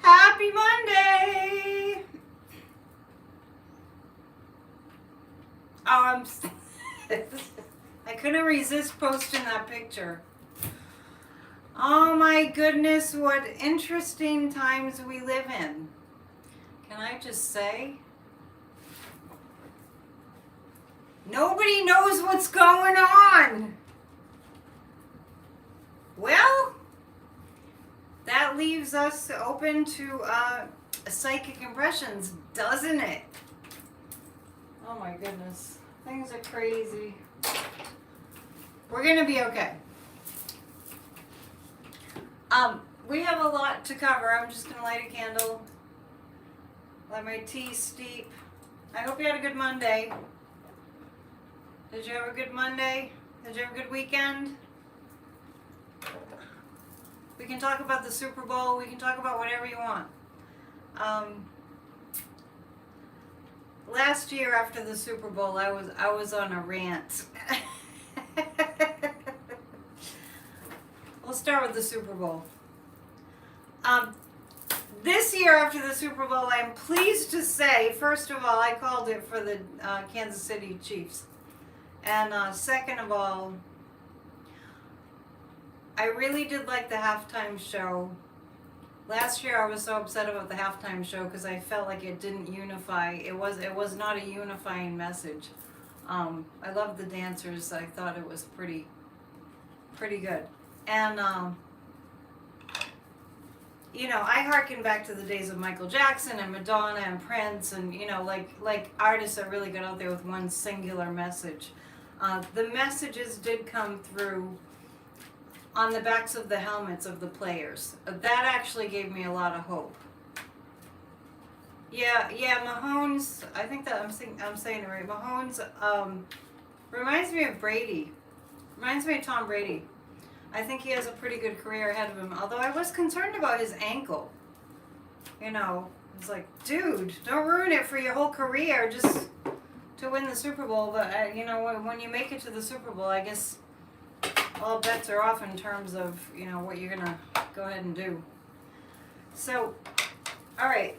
Happy Monday! Oh, I couldn't resist posting that picture. Oh my goodness, what interesting times we live in. Can I just say? Nobody knows what's going on. Well, that leaves us open to psychic impressions, doesn't it? Oh my goodness. Things are crazy. We're going to be okay. We have a lot to cover. I'm just going to light a candle. Let my tea steep. I hope you had a good Monday. Did you have a good Monday? Did you have a good weekend? We can talk about the Super Bowl. We can talk about whatever you want. Last year after the Super Bowl, I was on a rant. We'll start with the Super Bowl. This year after the Super Bowl, I'm pleased to say, first of all, I called it for the Kansas City Chiefs. And second of all, I really did like the halftime show. Last year I was so upset about the halftime show because I felt like it didn't unify. It was not a unifying message. I loved the dancers. I thought it was pretty good. And you know, I harken back to the days of Michael Jackson and Madonna and Prince, and you know, like artists that really got out there with one singular message. The messages did come through on the backs of the helmets of the players. That actually gave me a lot of hope. Yeah, Mahomes, I think that I'm saying it right. Mahomes reminds me of Brady. Reminds me of Tom Brady. I think he has a pretty good career ahead of him, although I was concerned about his ankle. You know, it's like, dude, don't ruin it for your whole career just to win the Super Bowl. But, you know, when you make it to the Super Bowl, I guess all bets are off in terms of, you know, what you're going to go ahead and do. So, all right.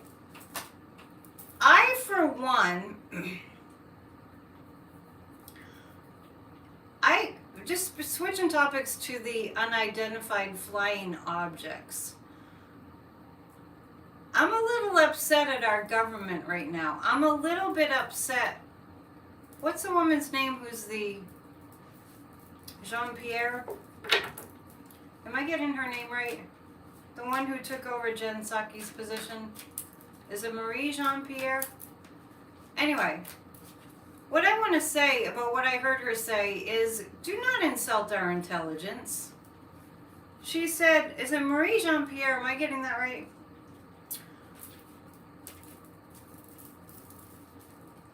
I, for one, just switching topics to the unidentified flying objects. I'm a little upset at our government right now. I'm a little bit upset. What's the woman's name who's the Jean-Pierre? Am I getting her name right? The one who took over Jen Psaki's position? Is it Marie Jean-Pierre? Anyway, what I want to say about what I heard her say is, do not insult our intelligence. She said, is it Marie Jean-Pierre? Am I getting that right?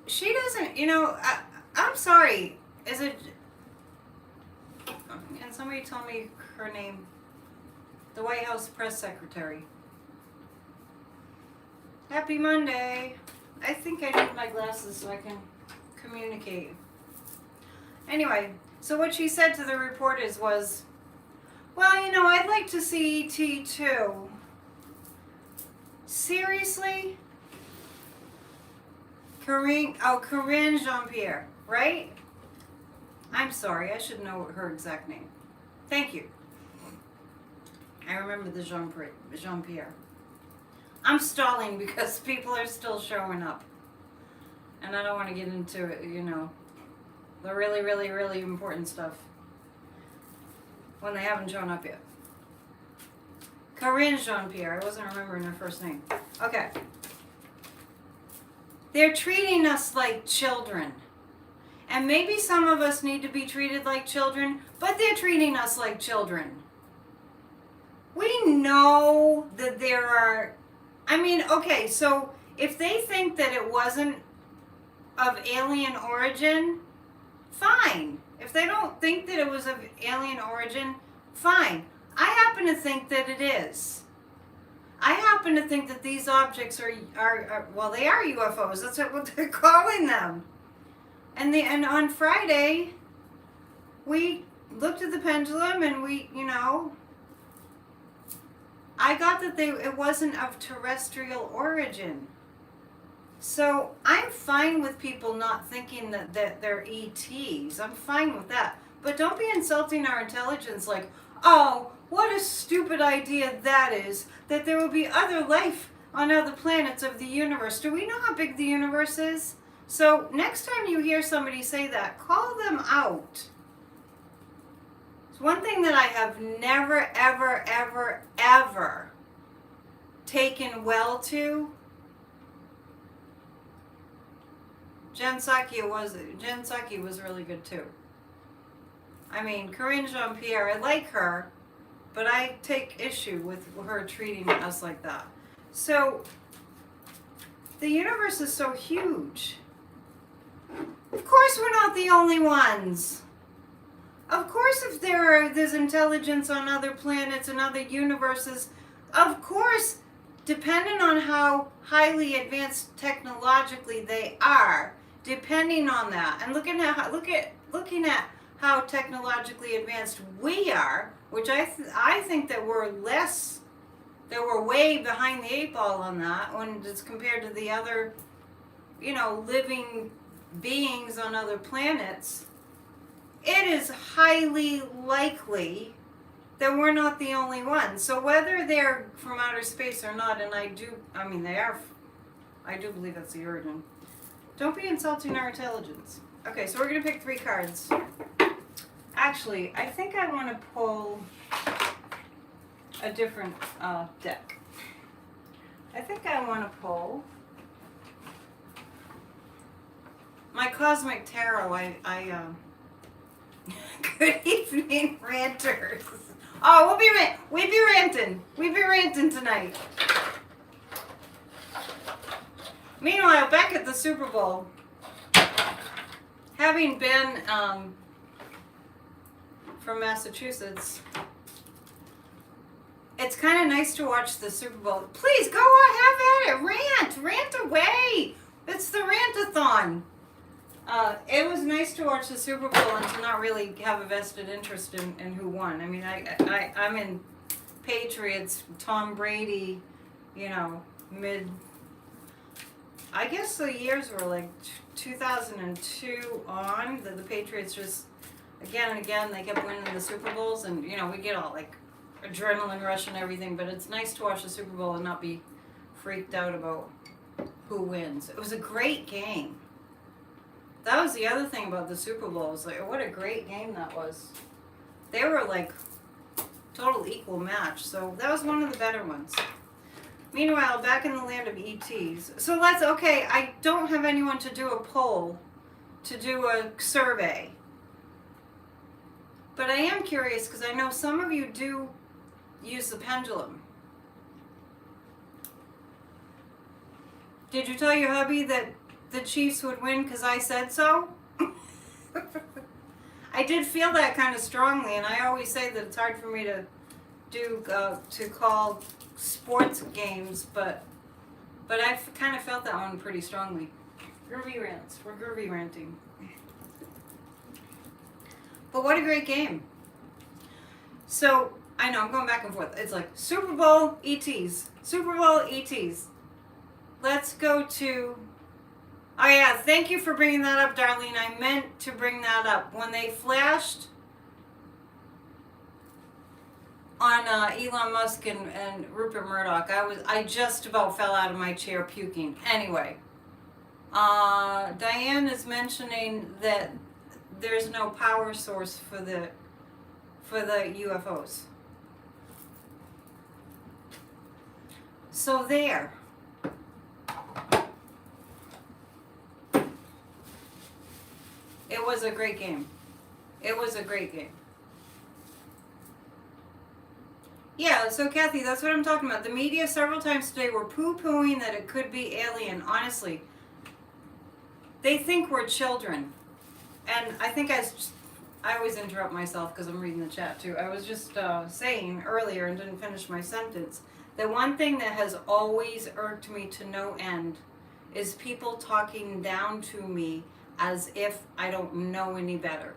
She doesn't, you know, I'm sorry. Is it, and somebody told me her name, the White House press secretary. Happy Monday. I think I need my glasses so I can communicate. Anyway, so what she said to the reporters was, well, you know, I'd like to see E.T. too. Seriously? Corinne Jean-Pierre, right? I'm sorry, I should know her exact name. Thank you. I remember the Jean-Pierre. I'm stalling because people are still showing up. And I don't want to get into it, you know, the really, really, really important stuff when they haven't shown up yet. Corinne Jean-Pierre. I wasn't remembering her first name. Okay. They're treating us like children. And maybe some of us need to be treated like children, but they're treating us like children. We know that there are, I mean, okay, so if they think that it wasn't of alien origin, fine. If they don't think that it was of alien origin, fine. I happen to think that it is. I happen to think that these objects are well, they are UFOs. That's what they're calling them. And on Friday, we looked at the pendulum and we, you know, I got that it wasn't of terrestrial origin. So I'm fine with people not thinking that they're ETs. I'm fine with that. But don't be insulting our intelligence like, oh, what a stupid idea that is, that there will be other life on other planets of the universe. Do we know how big the universe is? So next time you hear somebody say that, call them out. It's one thing that I have never, ever, ever, ever taken well to. Jen Psaki was really good too. I mean, Corinne Jean-Pierre, I like her, but I take issue with her treating us like that. So, the universe is so huge. Of course we're not the only ones. Of course if there's intelligence on other planets and other universes, of course, depending on how highly advanced technologically they are, depending on that, and looking at how technologically advanced we are, which I think that we're way behind the 8 ball on that when it's compared to the other, living beings on other planets. It is highly likely that we're not the only ones. So whether they're from outer space or not, and I do believe that's the origin. Don't be insulting our intelligence. Okay, so we're going to pick 3 cards. Actually, I think I want to pull a different deck. I think I want to pull my Cosmic Tarot. Good evening, ranters. Oh, we'll be ranting. We'll be ranting tonight. Meanwhile, back at the Super Bowl, having been from Massachusetts, it's kind of nice to watch the Super Bowl. Please go on, have at it. Rant away. It's the rant-a-thon. It was nice to watch the Super Bowl and to not really have a vested interest in who won. I mean, I'm in Patriots, Tom Brady, I guess the years were like 2002 on, that the Patriots just, again and again, they kept winning the Super Bowls, and, we get all like adrenaline rush and everything, but it's nice to watch the Super Bowl and not be freaked out about who wins. It was a great game. That was the other thing about the Super Bowl. Was like, what a great game that was. They were like total equal match. So that was one of the better ones. Meanwhile, back in the land of ETs. So I don't have anyone to do a poll, to do a survey. But I am curious because I know some of you do use the pendulum. Did you tell your hubby that the Chiefs would win because I said so? I did feel that kind of strongly, and I always say that it's hard for me to call sports games, but I kind of felt that one pretty strongly. Groovy rants. We're groovy ranting. But what a great game. So, I know, I'm going back and forth. It's like Super Bowl ETs. Super Bowl ETs. Let's go to... Oh yeah, thank you for bringing that up, Darlene. I meant to bring that up. When they flashed on Elon Musk and Rupert Murdoch, I just about fell out of my chair puking. Anyway, Diane is mentioning that there's no power source for the UFOs. So there. It was a great game. It was a great game. Yeah, so Kathy, that's what I'm talking about. The media several times today were poo-pooing that it could be alien. Honestly, they think we're children. And I think I always interrupt myself because I'm reading the chat too. I was just saying earlier and didn't finish my sentence that one thing that has always irked me to no end is people talking down to me as if I don't know any better.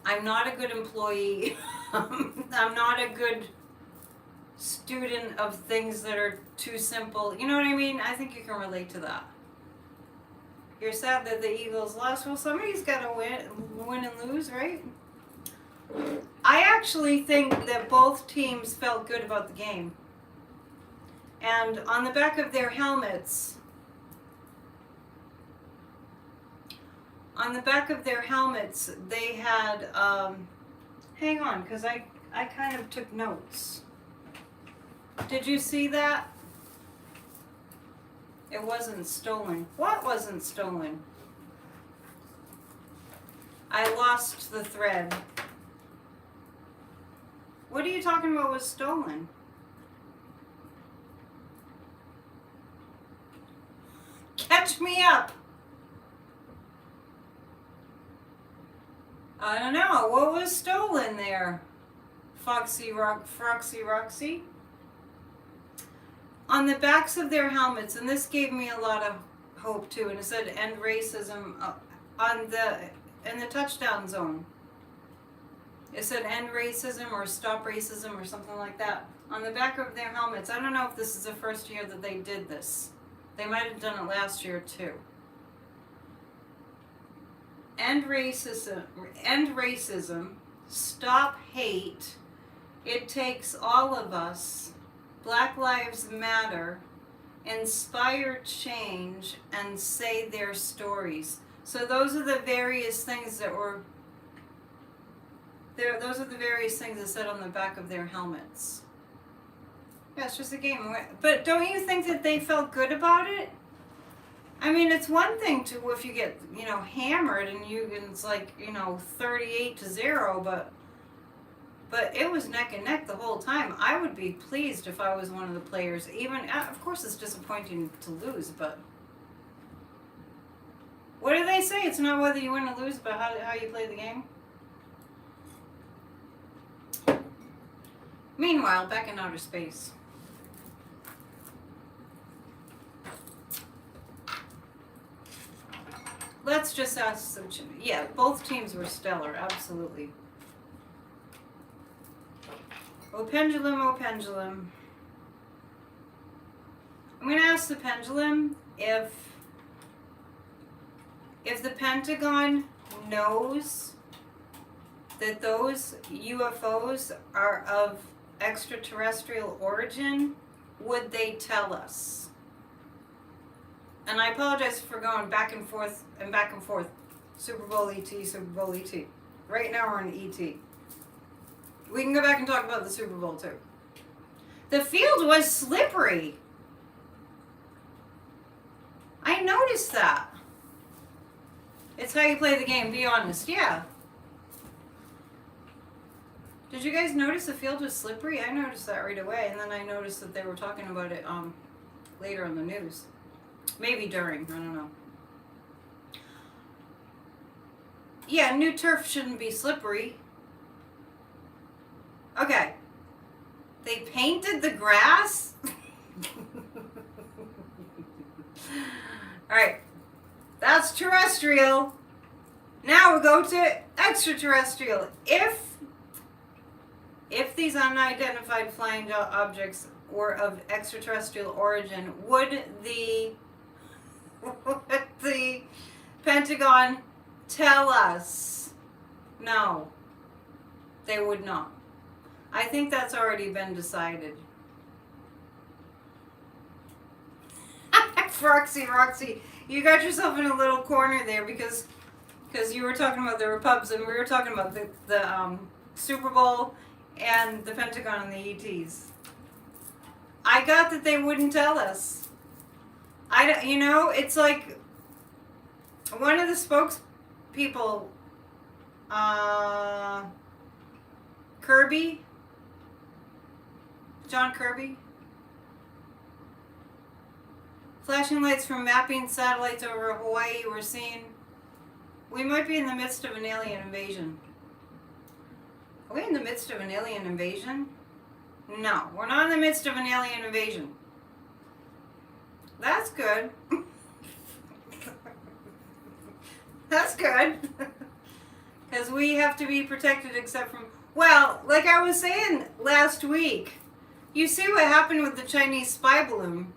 I'm not a good employee. I'm not a good student of things that are too simple. You know what I mean? I think you can relate to that. You're sad that the Eagles lost. Well, somebody's got to win and lose, right? I actually think that both teams felt good about the game. And on the back of their helmets, they had, hang on, because I kind of took notes. Did you see that? It wasn't stolen. What wasn't stolen? I lost the thread. What are you talking about was stolen? Catch me up. I don't know. What was stolen there? Foxy Roxy? On the backs of their helmets, and this gave me a lot of hope too, and it said end racism in the touchdown zone. It said end racism or stop racism or something like that. On the back of their helmets. I don't know if this is the first year that they did this. They might have done it last year too. End racism, stop hate, it takes all of us, Black Lives Matter, inspire change, and say their stories. So those are the various things that were there. Those are the various things that said on the back of their helmets. Yeah, it's just a game. But don't you think that they felt good about it? I mean, it's one thing to if you get, hammered and it's like, 38-0, but it was neck and neck the whole time. I would be pleased if I was one of the players. Even, of course, it's disappointing to lose, but what do they say? It's not whether you win or lose, but how you play the game. Meanwhile, back in outer space. Let's just ask some. Yeah, both teams were stellar, absolutely. Oh, pendulum, oh, pendulum. I'm going to ask the pendulum if the Pentagon knows that those UFOs are of extraterrestrial origin, would they tell us? And I apologize for going back and forth. Super Bowl ET, Super Bowl ET. Right now we're in ET. We can go back and talk about the Super Bowl too. The field was slippery. I noticed that. It's how you play the game, be honest. Yeah. Did you guys notice the field was slippery? I noticed that right away, and then I noticed that they were talking about it later on the news. Maybe during, I don't know. Yeah, new turf shouldn't be slippery. Okay. They painted the grass? Alright. That's terrestrial. Now we go to extraterrestrial. If these unidentified flying objects were of extraterrestrial origin, would the Pentagon tell us? No, they would not. I think that's already been decided. Roxy, you got yourself in a little corner there because you were talking about the Repubs and we were talking about the Super Bowl and the Pentagon and the ETs. I got that they wouldn't tell us. It's like one of the spokespeople, John Kirby. Flashing lights from mapping satellites over Hawaii were seen. We might be in the midst of an alien invasion. Are we in the midst of an alien invasion? No, we're not in the midst of an alien invasion. That's good. That's good. Because we have to be protected except from... Well, like I was saying last week, You see what happened with the Chinese spy balloon.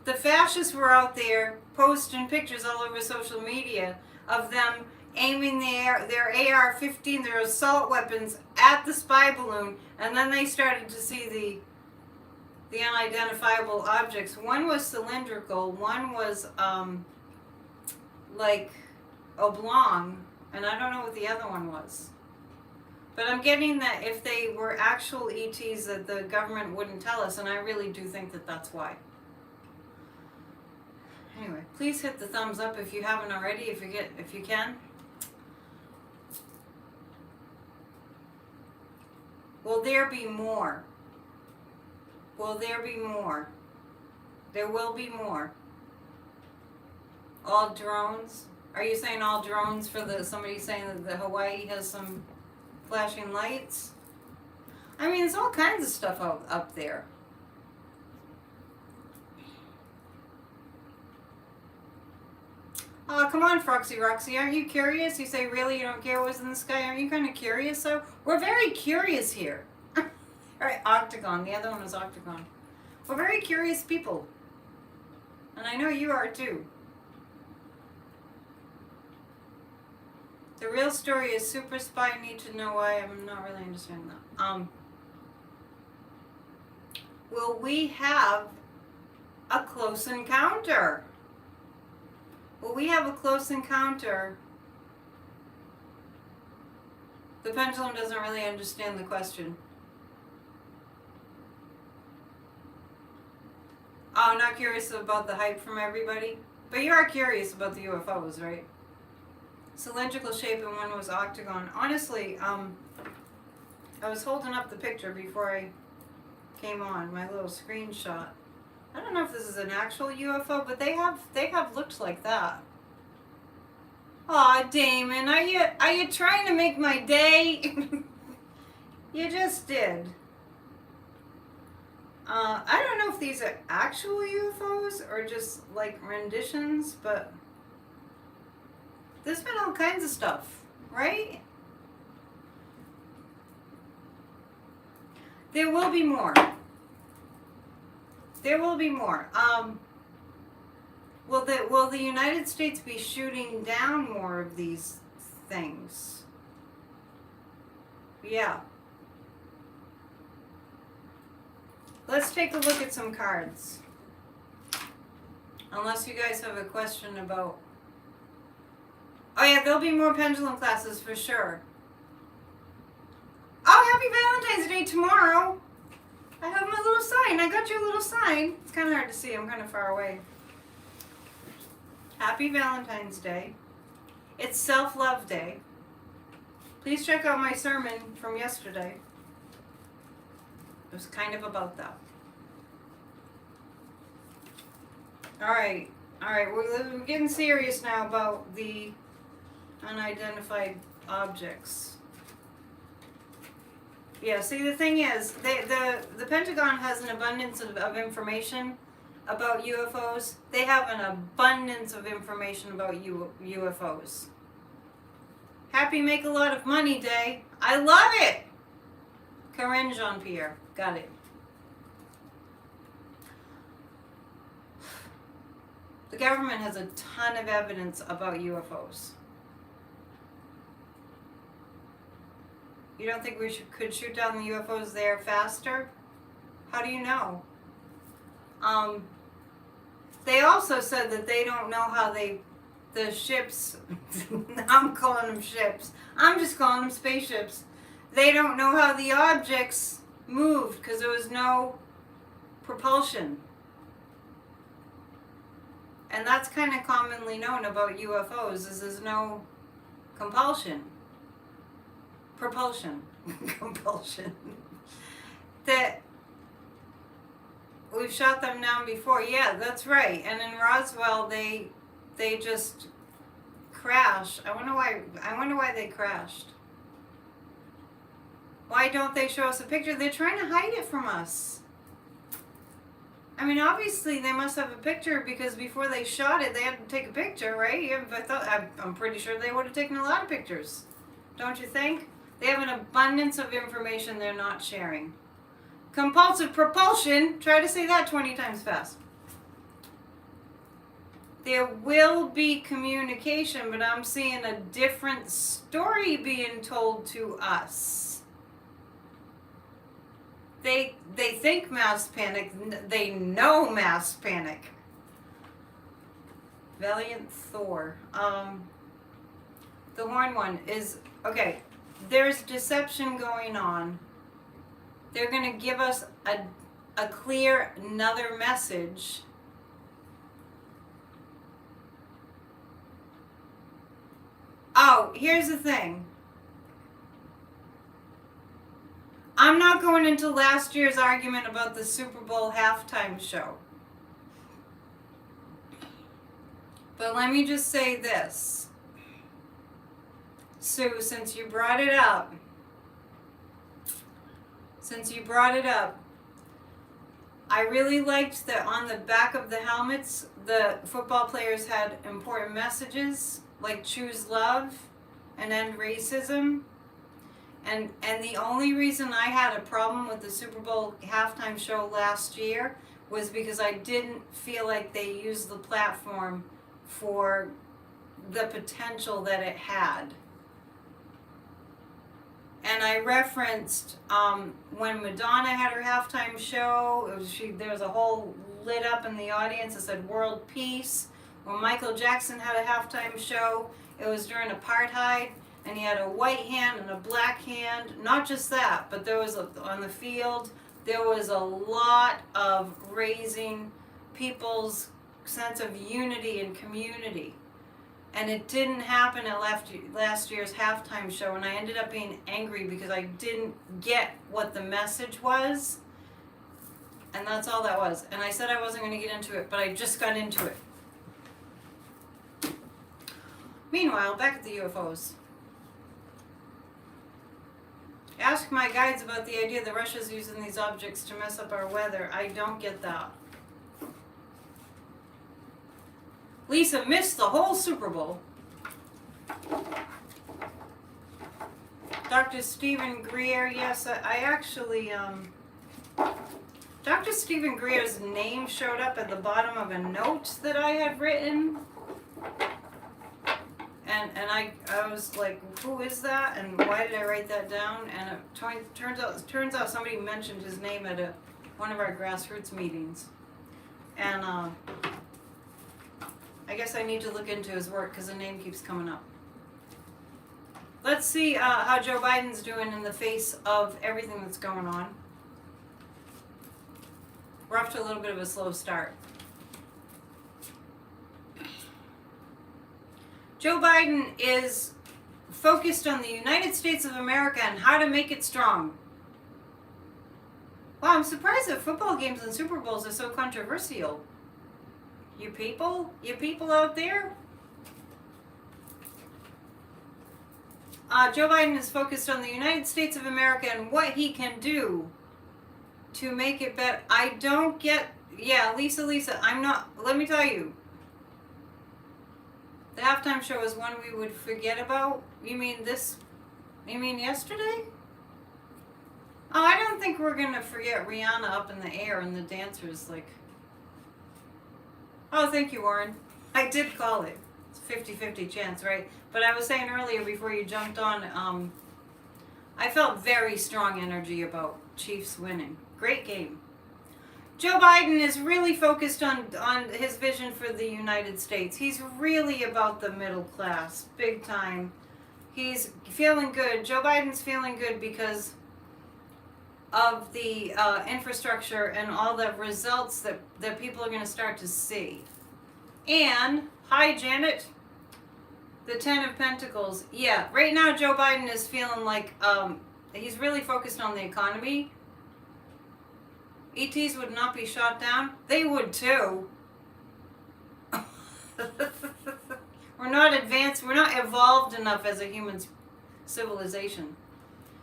The fascists were out there posting pictures all over social media of them aiming their AR-15, their assault weapons, at the spy balloon, and then they started to see the unidentifiable objects. One was cylindrical, one was like oblong, and I don't know what the other one was. But I'm getting that if they were actual ETs that the government wouldn't tell us, and I really do think that that's why. Anyway, please hit the thumbs up if you haven't already, if you can. Will there be more? Will there be more? There will be more. All drones? Are you saying all drones for somebody's saying that the Hawaii has some flashing lights? I mean, there's all kinds of stuff up there. Oh, come on, Froxy Roxy. Aren't you curious? You say, really, you don't care what was in the sky? Aren't you kind of curious, though? We're very curious here. All right, Octagon. The other one was Octagon. We're very curious people. And I know you are, too. The real story is super spy. Need to know why. I'm not really understanding that. Will we have a close encounter? Will we have a close encounter? The pendulum doesn't really understand the question. Oh, not curious about the hype from everybody? But you are curious about the UFOs, right? Cylindrical shape and one was octagon. Honestly, I was holding up the picture before I came on, my little screenshot. I don't know if this is an actual UFO, but they have looked like that. Aw, Damon, are you trying to make my day? You just did. I don't know if these are actual UFOs or just like renditions, but there's been all kinds of stuff, right? There will be more. There will be more. Will the United States be shooting down more of these things? Yeah. Let's take a look at some cards. Unless you guys have a question about... Oh yeah, there'll be more pendulum classes for sure. Oh, happy Valentine's Day tomorrow. I have my little sign. I got your little sign. It's kind of hard to see. I'm kind of far away. Happy Valentine's Day. It's Self-Love Day. Please check out my sermon from yesterday. It was kind of about that. Alright, we're getting serious now about the unidentified objects. Yeah, see, the thing is, the Pentagon has an abundance of information about UFOs. They have an abundance of information about UFOs. Happy Make a Lot of Money Day. I love it! Corinne Jean-Pierre. Got it. The government has a ton of evidence about UFOs. You don't think we could shoot down the UFOs there faster? How do you know? They also said that they don't know how the ships, I'm calling them ships, I'm just calling them spaceships. They don't know how the objects moved because there was no propulsion. And that's kind of commonly known about UFOs, is there's no propulsion. Compulsion. That we've shot them down before. Yeah, that's right. And in Roswell, they just crashed. I wonder why they crashed. Why don't they show us a picture? They're trying to hide it from us. I mean, obviously they must have a picture because before they shot it, they had to take a picture, right? I'm pretty sure they would have taken a lot of pictures. Don't you think? They have an abundance of information they're not sharing. Compulsive propulsion, try to say that 20 times fast. There will be communication, but I'm seeing a different story being told to us. They think mass panic, they know mass panic. Valiant Thor. The horn one is, okay, there's deception going on. They're going to give us a clear another message. Oh, here's the thing. I'm not going into last year's argument about the Super Bowl halftime show. But let me just say this. Sue, since you brought it up, I really liked that on the back of the helmets, the football players had important messages like choose love and end racism. And the only reason I had a problem with the Super Bowl halftime show last year was because I didn't feel like they used the platform for the potential that it had. And I referenced when Madonna had her halftime show, there was a whole lit up in the audience that said world peace. When Michael Jackson had a halftime show, it was during apartheid, and he had a white hand and a black hand. Not just that, but there was on the field, there was a lot of raising people's sense of unity and community. And it didn't happen at last year's halftime show, and I ended up being angry because I didn't get what the message was. And that's all that was. And I said I wasn't going to get into it, but I just got into it. Meanwhile, back at the UFOs. Ask my guides about the idea that Russia's using these objects to mess up our weather. I don't get that. Lisa missed the whole Super Bowl. Dr. Stephen Greer, yes, I actually, Dr. Stephen Greer's name showed up at the bottom of a note that I had written. And I was like, who is that? And why did I write that down? And it turns out somebody mentioned his name at one of our grassroots meetings. And I guess I need to look into his work because the name keeps coming up. Let's see how Joe Biden's doing in the face of everything that's going on. We're off to a little bit of a slow start. Joe Biden is focused on the United States of America and how to make it strong. Wow, I'm surprised that football games and Super Bowls are so controversial. You people out there? Joe Biden is focused on the United States of America and what he can do to make it better. I don't get, yeah, Lisa, I'm not, let me tell you. The halftime show is one we would forget about. You mean yesterday? Oh, I don't think we're going to forget Rihanna up in the air and the dancers like... Oh, thank you, Warren. I did call it. It's a 50-50 chance, right? But I was saying earlier before you jumped on, I felt very strong energy about Chiefs winning. Great game. Joe Biden is really focused on his vision for the United States. He's really about the middle class, big time. He's feeling good. Joe Biden's feeling good because of the infrastructure and all the results that people are going to start to see. And, hi Janet, the Ten of Pentacles. Yeah, right now Joe Biden is feeling like he's really focused on the economy. ETs would not be shot down. They would too. We're not advanced, we're not evolved enough as a human civilization.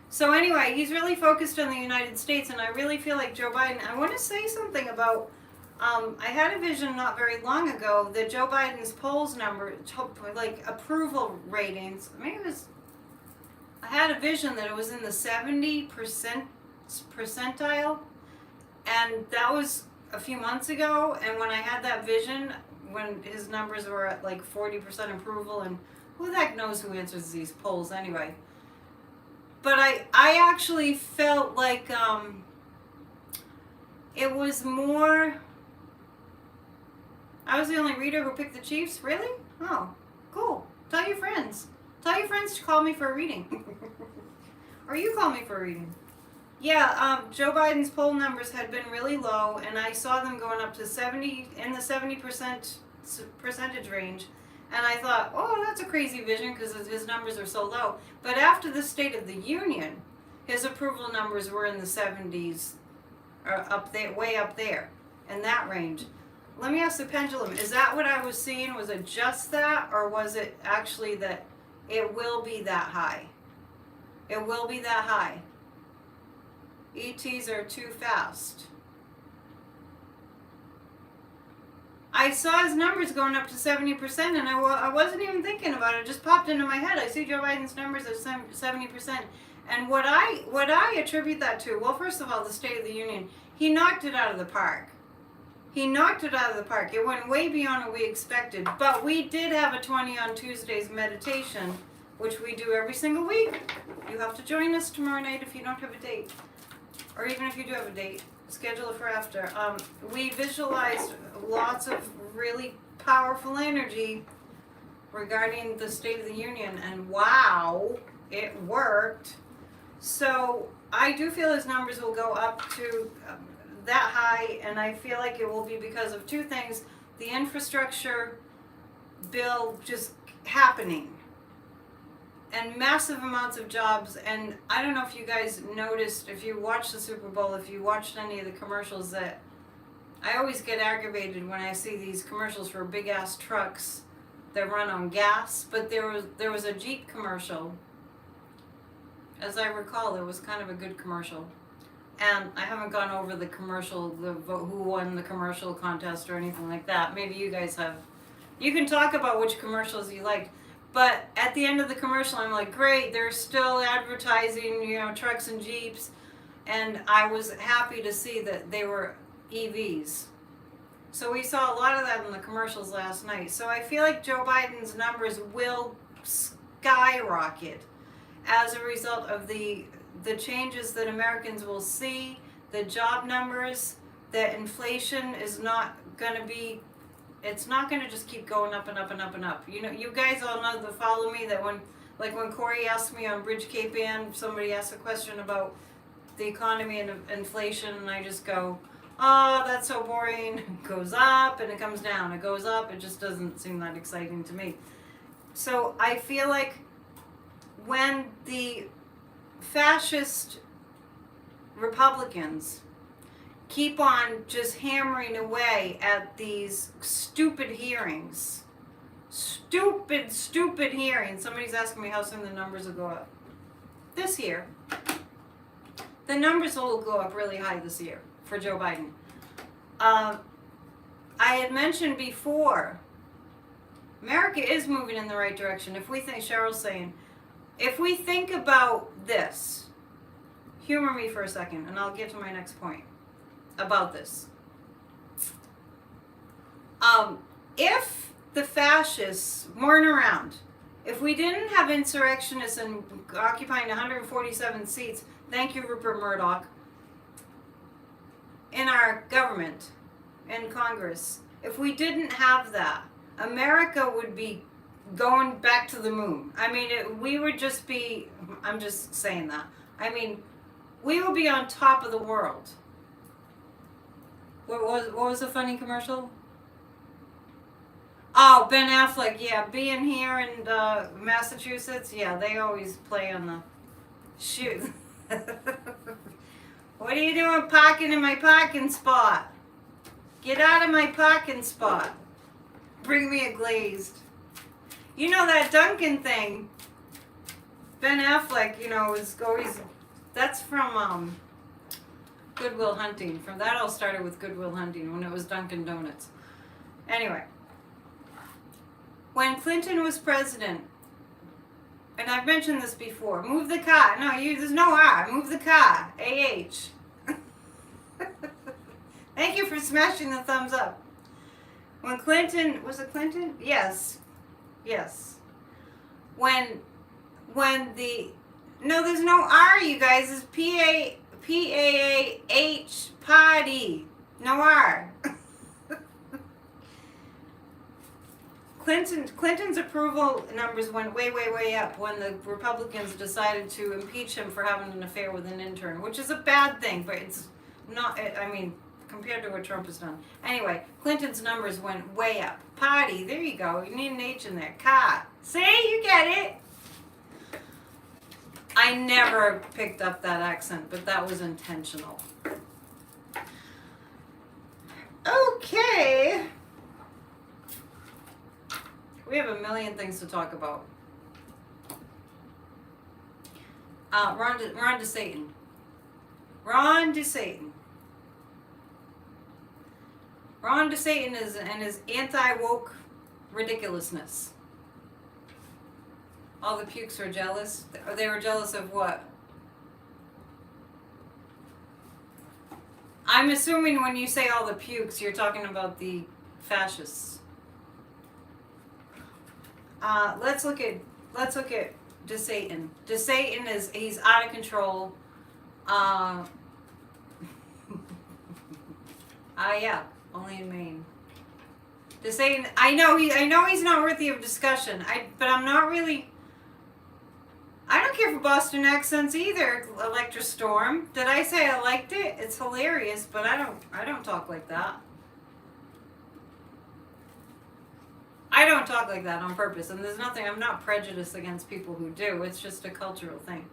So anyway, he's really focused on the United States, and I really feel like Joe Biden, I want to say something about, I had a vision not very long ago that Joe Biden's polls number, like approval ratings, maybe it was, I had a vision that it was in the 70% percentile, and that was a few months ago. And when I had that vision, when his numbers were at like 40% approval, and who the heck knows who answers these polls anyway. But I actually felt like it was more. I was the only reader who picked the Chiefs? Really? Oh, cool. Tell your friends. Tell your friends to call me for a reading. Or you call me for a reading. Yeah, Joe Biden's poll numbers had been really low, and I saw them going up to 70, in the 70% percentage range. And I thought, oh, that's a crazy vision because his numbers are so low. But after the State of the Union, his approval numbers were in the 70s, or up there, way up there, in that range. Let me ask the pendulum, is that what I was seeing? Was it just that, or was it actually that it will be that high? It will be that high. ETs are too fast. I saw his numbers going up to 70%, and I wasn't even thinking about it. It just popped into my head. I see Joe Biden's numbers at 70%. And what I attribute that to, well, first of all, the State of the Union, he knocked it out of the park. He knocked it out of the park. It went way beyond what we expected. But we did have a 20 on Tuesdays meditation, which we do every single week. You have to join us tomorrow night if you don't have a date. Or even if you do have a date, schedule it for after. We visualized lots of really powerful energy regarding the State of the Union, and wow, it worked. So I do feel his numbers will go up to that high, and I feel like it will be because of two things: the infrastructure bill just happening, and massive amounts of jobs. And I don't know if you guys noticed, if you watched the Super Bowl, if you watched any of the commercials, that I always get aggravated when I see these commercials for big ass trucks that run on gas. But there was a Jeep commercial, as I recall. It was kind of a good commercial. And I haven't gone over the commercial, who won the commercial contest or anything like that. Maybe you guys have. You can talk about which commercials you liked. But at the end of the commercial, I'm like, great, they're still advertising, trucks and Jeeps. And I was happy to see that they were EVs. So we saw a lot of that in the commercials last night. So I feel like Joe Biden's numbers will skyrocket as a result of the changes that Americans will see, the job numbers, that inflation is not going to be, it's not going to just keep going up and up and up and up. You guys all know, that follow me, that when Corey asked me on Bridge Cape Ann, somebody asked a question about the economy and inflation, and I just go, oh, that's so boring. It goes up and it comes down. It goes up. It just doesn't seem that exciting to me. So I feel like when the fascist Republicans keep on just hammering away at these stupid hearings. Stupid hearings. Somebody's asking me how soon the numbers will go up. This year. The numbers will go up really high this year for Joe Biden. I had mentioned before, America is moving in the right direction. If we think, Cheryl's saying, if we think about this, humor me for a second, and I'll get to my next point about this. If the fascists weren't around, if we didn't have insurrectionists and occupying 147 seats, thank you, Rupert Murdoch, in our government, in Congress, if we didn't have that, America would be going back to the moon. I mean, we would just be, I'm just saying that. I mean, we would be on top of the world. What was the funny commercial? Oh, Ben Affleck, yeah, being here in Massachusetts, yeah, they always play on the shoot. What are you doing parking in my parking spot? Get out of my parking spot. Bring me a glazed. You know that Duncan thing, Ben Affleck, is always, that's from Good Will Hunting. From that all started with Good Will Hunting when it was Dunkin' Donuts. Anyway, when Clinton was president, and I've mentioned this before, move the car. No, there's no R. Move the car. AH. Thank you for smashing the thumbs up. When Clinton, was it Clinton? Yes. Yes. When the, no, there's no R, you guys. It's P-A-A-H, party. No R. Clinton's approval numbers went way, way, way up when the Republicans decided to impeach him for having an affair with an intern, which is a bad thing, but it's not, I mean, compared to what Trump has done. Anyway, Clinton's numbers went way up. Party, there you go. You need an H in there. Car. See, you get it. I never picked up that accent, but that was intentional. Okay. We have a million things to talk about. Ron DeSatan. Ron DeSatan. Ron DeSatan is and his anti-woke ridiculousness. All the pukes are jealous. They were jealous of what? I'm assuming when you say all the pukes, you're talking about the fascists. Let's look at DeSatan. DeSatan he's out of control. Yeah, only in Maine. DeSatan, I know he's not worthy of discussion. But I'm not really. I don't care for Boston accents either. Electra Storm. Did I say I liked it? It's hilarious, but I don't talk like that. I don't talk like that on purpose, and there's nothing, I'm not prejudiced against people who do. It's just a cultural thing.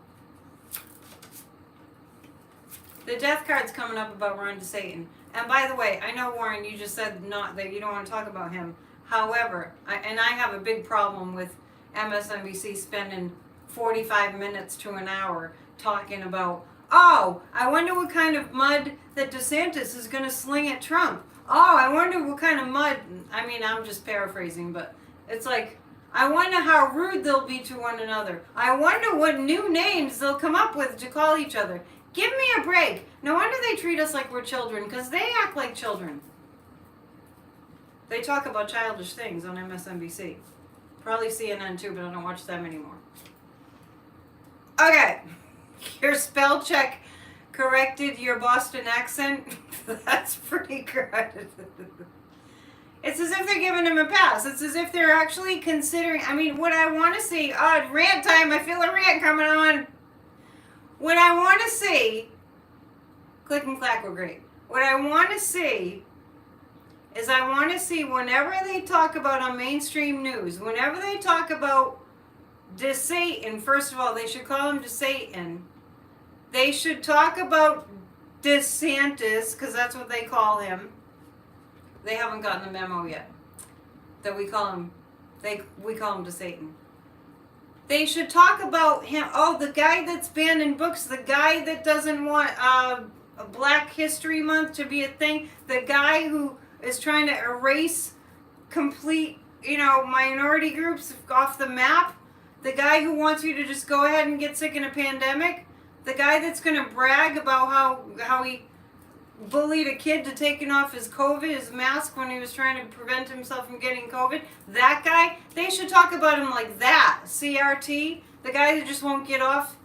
The death card's coming up about Ron DeSatan. And by the way, I know, Warren, you just said not that you don't want to talk about him. However, I have a big problem with MSNBC spending 45 minutes to an hour talking about, oh, I wonder what kind of mud that DeSantis is going to sling at Trump. Oh, I wonder what kind of mud. I mean, I'm just paraphrasing, but it's like, I wonder how rude they'll be to one another. I wonder what new names they'll come up with to call each other. Give me a break. No wonder they treat us like we're children, because they act like children. They talk about childish things on MSNBC. Probably CNN too, but I don't watch them anymore. Okay. Your spell check corrected your Boston accent. That's pretty good. It's as if they're giving him a pass. It's as if they're actually considering. I mean, what I want to see. Oh, rant time. I feel a rant coming on. What I want to see. Click and clack were great. What I want to see is I want to see whenever they talk about on mainstream news, whenever they talk about DeSatan, first of all, they should call him DeSatan. They should talk about DeSantis, because that's what they call him. They haven't gotten the memo yet. That we call him DeSatan. They should talk about him. Oh, the guy that's banning books, the guy that doesn't want a Black History Month to be a thing, the guy who is trying to erase complete, minority groups off the map, the guy who wants you to just go ahead and get sick in a pandemic, the guy that's going to brag about how he bullied a kid to taking off his mask when he was trying to prevent himself from getting COVID, that guy, they should talk about him like that. CRT, the guy that just won't get off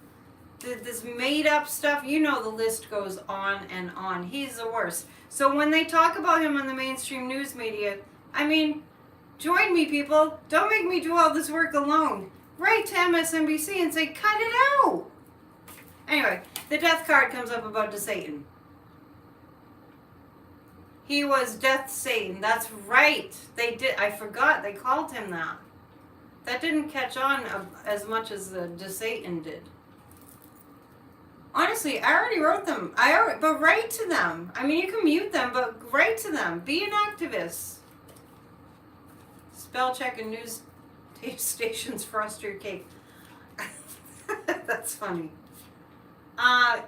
this made up stuff, the list goes on and on. He's the worst. So when they talk about him on the mainstream news media, I mean, join me, people. Don't make me do all this work alone. Write to MSNBC and say, cut it out. Anyway, the death card comes up about DeSatan. He was Death Satan. That's right. They did. I forgot. They called him that. That didn't catch on as much as the DeSatan did. Honestly, I already wrote them. But write to them. I mean, you can mute them, but write to them. Be an activist. Spell check and news stations frost your cake. That's funny.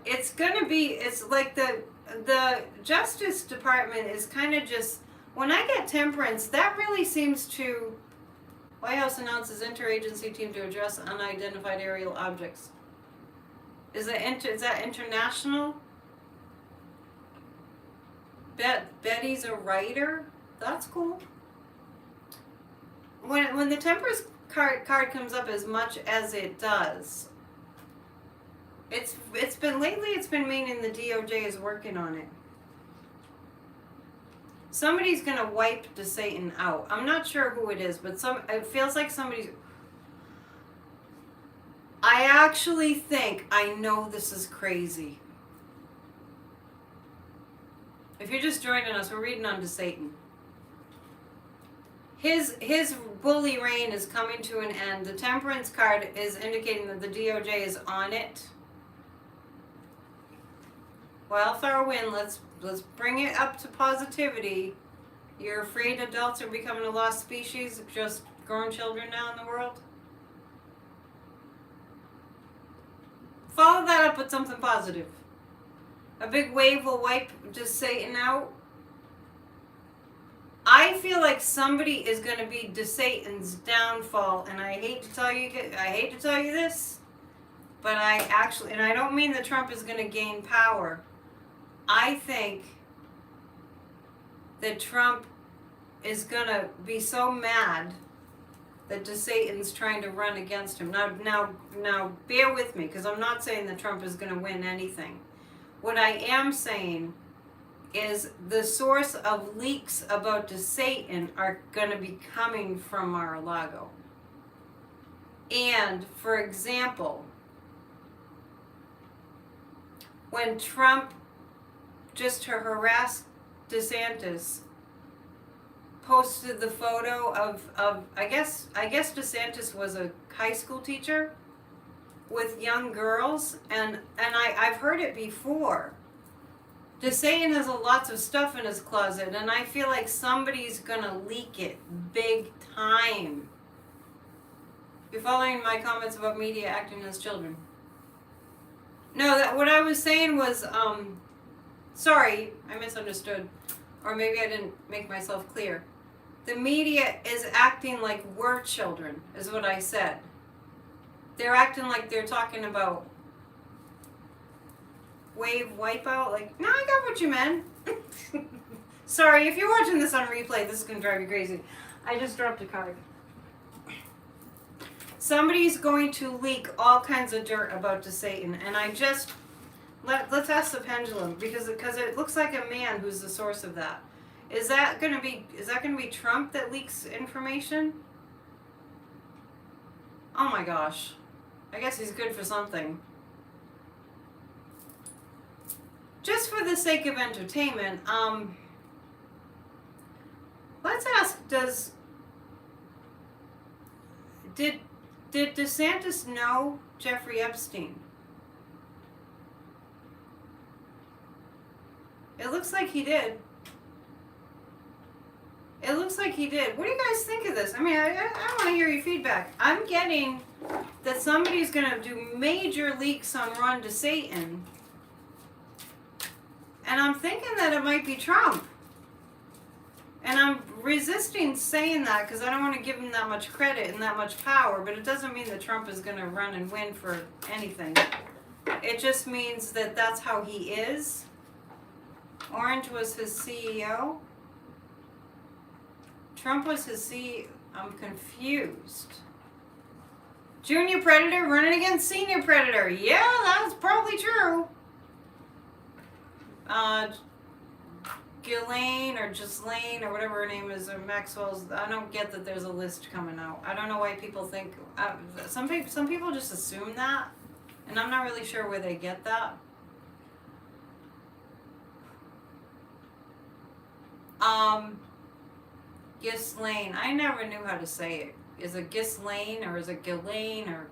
It's like the Justice Department is kind of just, when I get temperance, that really seems to, White House announces interagency team to address unidentified aerial objects. Is that international? Betty's a writer? That's cool. When the Temperance card comes up as much as it does, it's been meaning the DOJ is working on it. Somebody's gonna wipe the Satan out. I'm not sure who it is, but it feels like somebody's. I actually think I know this is crazy. If you're just joining us, we're reading on to Satan. His bully reign is coming to an end. The Temperance card is indicating that the DOJ is on it. Wildfire win. Let's bring it up to positivity. You're afraid adults are becoming a lost species, just growing children now in the world? Follow that up with something positive. A big wave will wipe just Satan out. I feel like somebody is going to be Satan's downfall, and I hate to tell you this, but and I don't mean that Trump is going to gain power. I think that Trump is going to be so mad that Satan's trying to run against him. Now, bear with me, because I'm not saying that Trump is going to win anything. What I am saying is the source of leaks about Satan are going to be coming from Mar-a-Lago. And, for example, when Trump, just to harass DeSantis, posted the photo of I guess DeSantis was a high school teacher with young girls, and I've heard it before. DeSantis has lots of stuff in his closet, and I feel like somebody's gonna leak it big time. You're following my comments about media acting as children. No, what I was saying was, sorry, I misunderstood. Or maybe I didn't make myself clear. The media is acting like we're children, is what I said. They're acting like they're talking about wave wipeout. Like, no, I got what you meant. Sorry, if you're watching this on replay, this is going to drive you crazy. I just dropped a card. Somebody's going to leak all kinds of dirt about Satan, and let's ask the pendulum, because it looks like a man who's the source of that. Is that going to be Trump that leaks information? Oh my gosh. I guess he's good for something. Just for the sake of entertainment, let's ask, did DeSantis know Jeffrey Epstein? It looks like he did. It looks like he did. What do you guys think of this? I mean, I want to hear your feedback. I'm getting that somebody's going to do major leaks on Run to Satan. And I'm thinking that it might be Trump. And I'm resisting saying that because I don't want to give him that much credit and that much power. But it doesn't mean that Trump is going to run and win for anything. It just means that that's how he is. Orange was his CEO. Trump was his CEO. I'm confused. Junior Predator running against Senior Predator. Yeah, that's probably true. Ghislaine or Ghislaine or whatever her name is, or Maxwell's. I don't get that there's a list coming out. I don't know why people think. Some people just assume that, and I'm not really sure where they get that. Ghislaine. I never knew how to say it. Is it Ghislaine or is it Ghislaine or?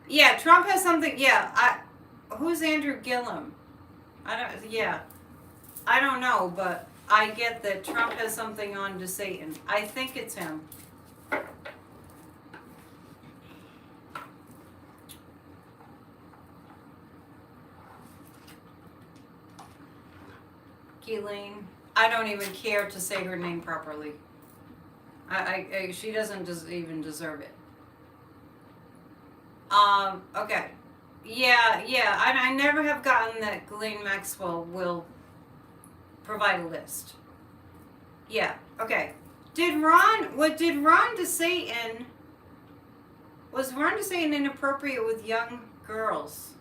Yeah, Trump has something. Yeah, who's Andrew Gillum? I don't know, but I get that Trump has something on to Satan. I think it's him. Ghislaine. I don't even care to say her name properly. She doesn't even deserve it. Okay. Yeah, I never have gotten that Ghislaine Maxwell will provide a list. Yeah, okay. Did Ron DeSatan, was Ron DeSatan inappropriate with young girls?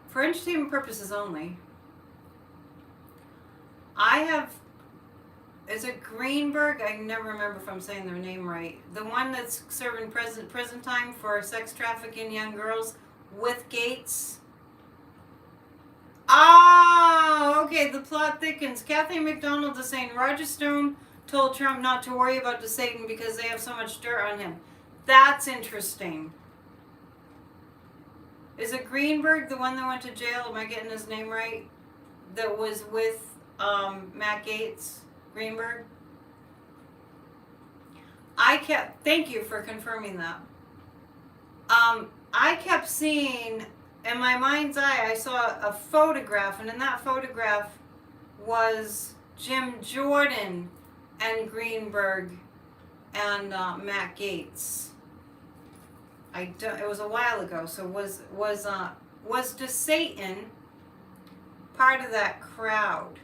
For entertainment purposes only. Is it Greenberg? I never remember if I'm saying their name right. The one that's serving prison time for sex trafficking young girls with Gates. Oh, okay, the plot thickens. Kathy McDonald is saying Roger Stone told Trump not to worry about DeSatan because they have so much dirt on him. That's interesting. Is it Greenberg, the one that went to jail? Am I getting his name right? That was with Matt Gaetz? Greenberg? Thank you for confirming that. I kept seeing, in my mind's eye, I saw a photograph, and in that photograph was Jim Jordan and Greenberg and Matt Gaetz. It was a while ago, so was DeSatan part of that crowd?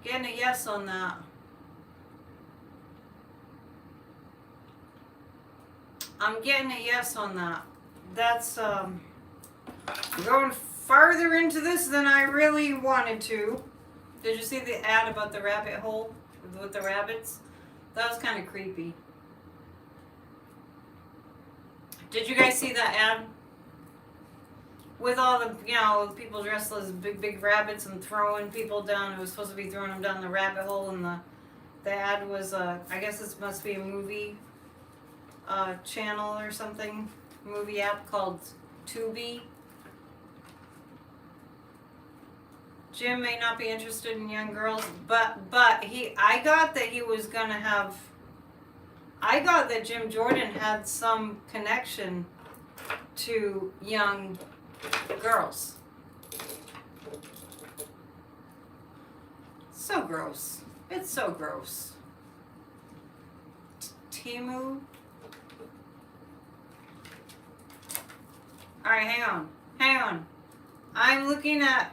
Getting a yes on that. I'm getting a yes on that. That's going farther into this than I really wanted to. Did you see the ad about the rabbit hole with the rabbits? That was kind of creepy. Did you guys see that ad? With all the, people dressed as big rabbits and throwing people down. It was supposed to be throwing them down the rabbit hole, and the ad was, I guess it must be a movie channel or something, movie app called Tubi. Jim may not be interested in young girls, but I got that Jim Jordan had some connection to young girls. So gross. It's so gross. Timu. Alright, hang on. I'm looking at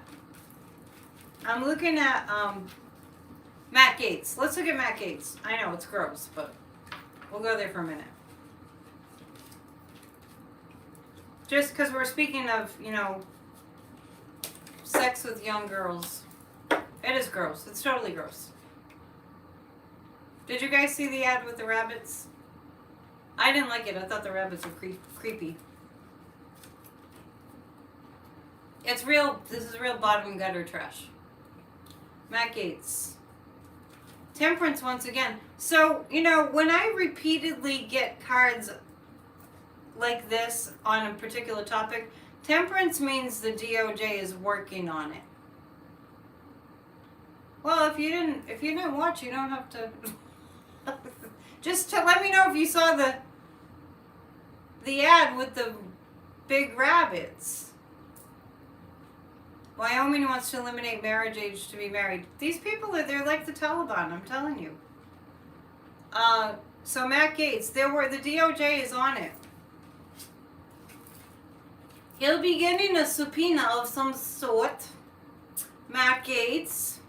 Matt Gaetz. Let's look at Matt Gaetz. I know it's gross, but we'll go there for a minute. Just because we're speaking of, sex with young girls. It is gross. It's totally gross. Did you guys see the ad with the rabbits? I didn't like it. I thought the rabbits were creepy. It's real. This is real bottom gutter trash. Matt Gaetz. Temperance once again. So, when I repeatedly get cards like this on a particular topic, temperance means the DOJ is working on it. Well, if you didn't watch, you don't have to. Just let me know if you saw the ad with the big rabbits. Wyoming wants to eliminate marriage age to be married. These people they're like the Taliban, I'm telling you. So Matt Gaetz, the DOJ is on it. He'll be getting a subpoena of some sort. Matt Gaetz.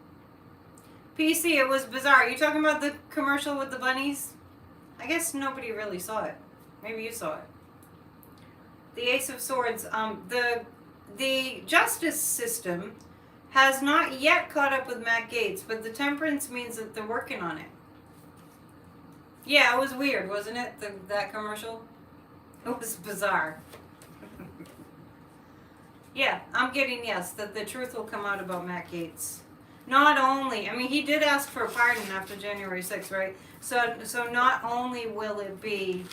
PC, it was bizarre. Are you talking about the commercial with the bunnies? I guess nobody really saw it. Maybe you saw it. The Ace of Swords. The justice system has not yet caught up with Matt Gaetz, but the temperance means that they're working on it. Yeah, it was weird, wasn't it? That commercial? It was bizarre. Yeah, I'm getting yes, that the truth will come out about Matt Gaetz. Not only, he did ask for a pardon after January 6th, right? So not only will it be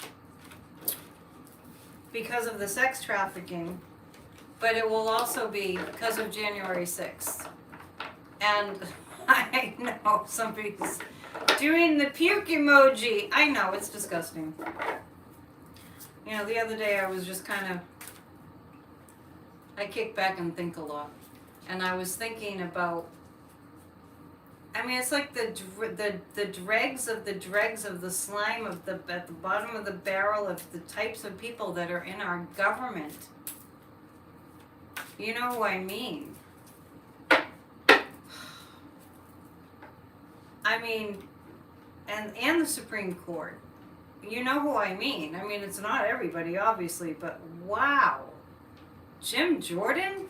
because of the sex trafficking, but it will also be because of January 6th. And I know somebody's doing the puke emoji. I know, it's disgusting. The other day I was just I kick back and think a lot. And I was thinking about I mean, it's like the dregs of the slime of the at the bottom of the barrel of the types of people that are in our government. You know who I mean. I mean, and the Supreme Court. You know who I mean. I mean, it's not everybody, obviously, but wow. Jim Jordan?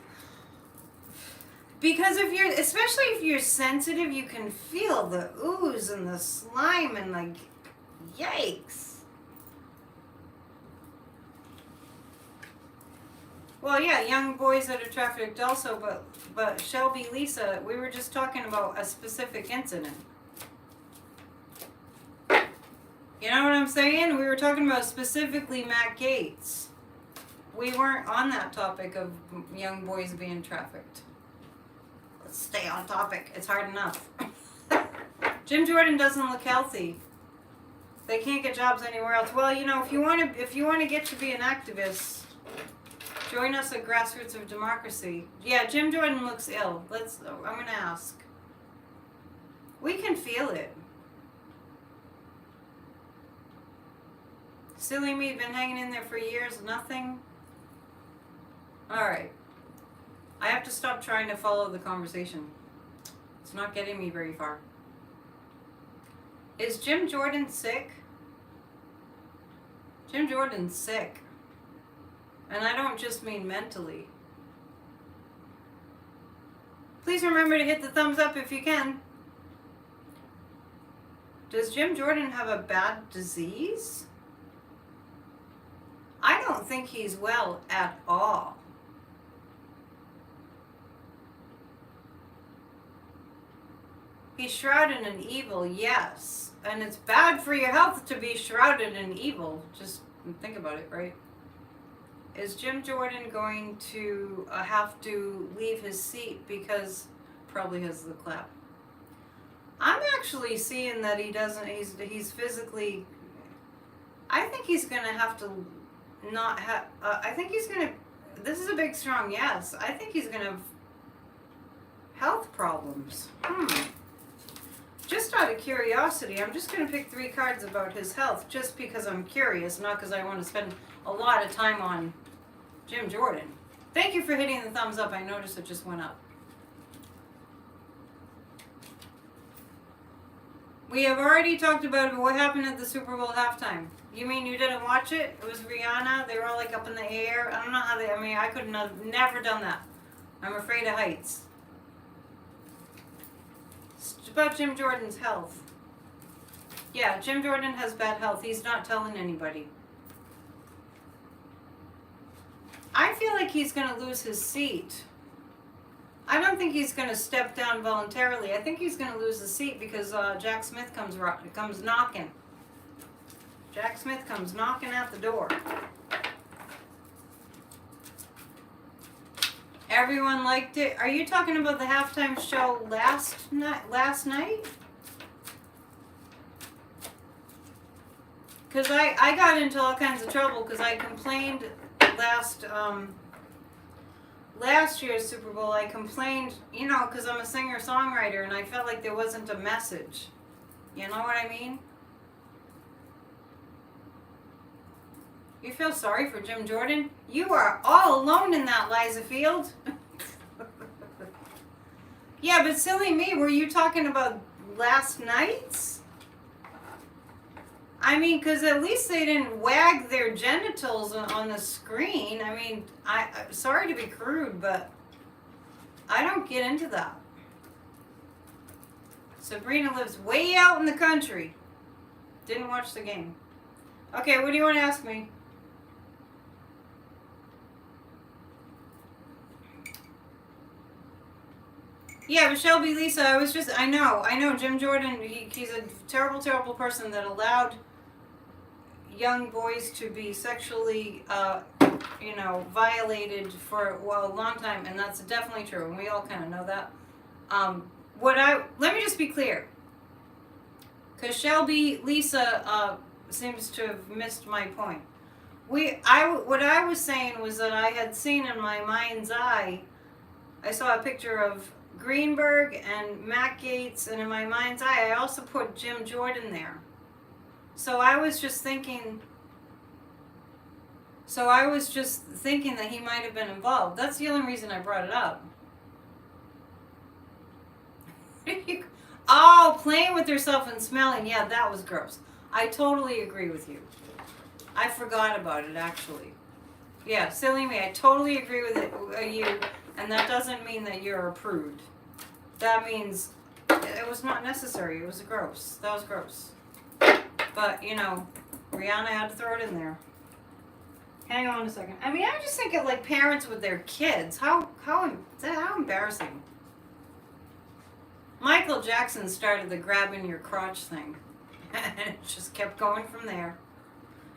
Because especially if you're sensitive, you can feel the ooze and the slime and like, yikes. Well, yeah, young boys that are trafficked also, but Shelby, Lisa, we were just talking about a specific incident. You know what I'm saying? We were talking about specifically Matt Gaetz. We weren't on that topic of young boys being trafficked. Let's stay on topic. It's hard enough. Jim Jordan doesn't look healthy. They can't get jobs anywhere else. Well, you know, if you want to get to be an activist, join us at Grassroots of Democracy. Yeah, Jim Jordan looks ill. I'm gonna ask. We can feel it. Silly me, been hanging in there for years, nothing. Alright. I have to stop trying to follow the conversation. It's not getting me very far. Is Jim Jordan sick? Jim Jordan's sick. And I don't just mean mentally. Please remember to hit the thumbs up if you can. Does Jim Jordan have a bad disease? I don't think he's well at all. He's shrouded in evil, yes. And it's bad for your health to be shrouded in evil. Just think about it, right? Is Jim Jordan going to have to leave his seat because probably has the clap? I'm actually seeing that he doesn't, he's physically, I think he's going to have to not have, I think he's going to, this is a big strong yes, I think he's going to have health problems. Just out of curiosity, I'm just going to pick 3 cards about his health just because I'm curious, not because I want to spend a lot of time on Jim Jordan. Thank you for hitting the thumbs up. I noticed it just went up. We have already talked about what happened at the Super Bowl halftime. You mean you didn't watch it? It was Rihanna. They were all like up in the air. I don't know how I mean, I could have never done that. I'm afraid of heights. It's about Jim Jordan's health. Yeah, Jim Jordan has bad health. He's not telling anybody. I feel like he's going to lose his seat. I don't think he's going to step down voluntarily. I think he's going to lose the seat because Jack Smith comes knocking. Jack Smith comes knocking at the door. Everyone liked it. Are you talking about the halftime show last night? Because I got into all kinds of trouble because I complained last year's Super Bowl. I complained, you know, because I'm a singer-songwriter and I felt like there wasn't a message. You know what I mean? You feel sorry for Jim Jordan? You are all alone in that, Liza Field. Yeah, but silly me, were you talking about last night's? I mean, because at least they didn't wag their genitals on the screen. I mean, I'm sorry to be crude, but I don't get into that. Sabrina lives way out in the country. Didn't watch the game. Okay, what do you want to ask me? Yeah, but Shelby, Lisa, I know Jim Jordan, he's a terrible, terrible person that allowed young boys to be sexually, violated for, well, a long time, and that's definitely true, and we all kind of know that. Let me just be clear, because Shelby, Lisa, seems to have missed my point. What I was saying was that I had seen in my mind's eye, I saw a picture of Greenberg and Matt Gaetz, and in my mind's eye, I also put Jim Jordan there. So I was just thinking that he might have been involved. That's the only reason I brought it up. Oh, playing with herself and smelling. Yeah, that was gross. I totally agree with you. I forgot about it, actually. Yeah, silly me. I totally agree with you, and that doesn't mean that you're a prude. That means it was not necessary. It was gross. That was gross. But, you know, Rihanna had to throw it in there. Hang on a second. I mean, I just think of like parents with their kids. How embarrassing. Michael Jackson started the grabbing your crotch thing. And it just kept going from there.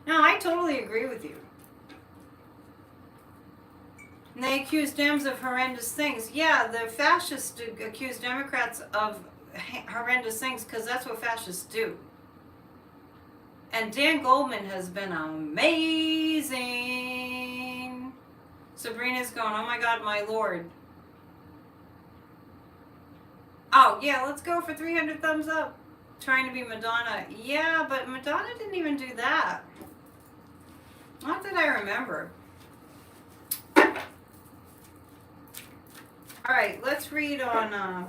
No, I totally agree with you. And they accuse Dems of horrendous things. Yeah, the fascists accuse Democrats of horrendous things because that's what fascists do. And Dan Goldman has been amazing. Sabrina's going, oh my God, my Lord. Oh, yeah, let's go for 300 thumbs up. Trying to be Madonna. Yeah, but Madonna didn't even do that. Not that I remember. All right, let's read on...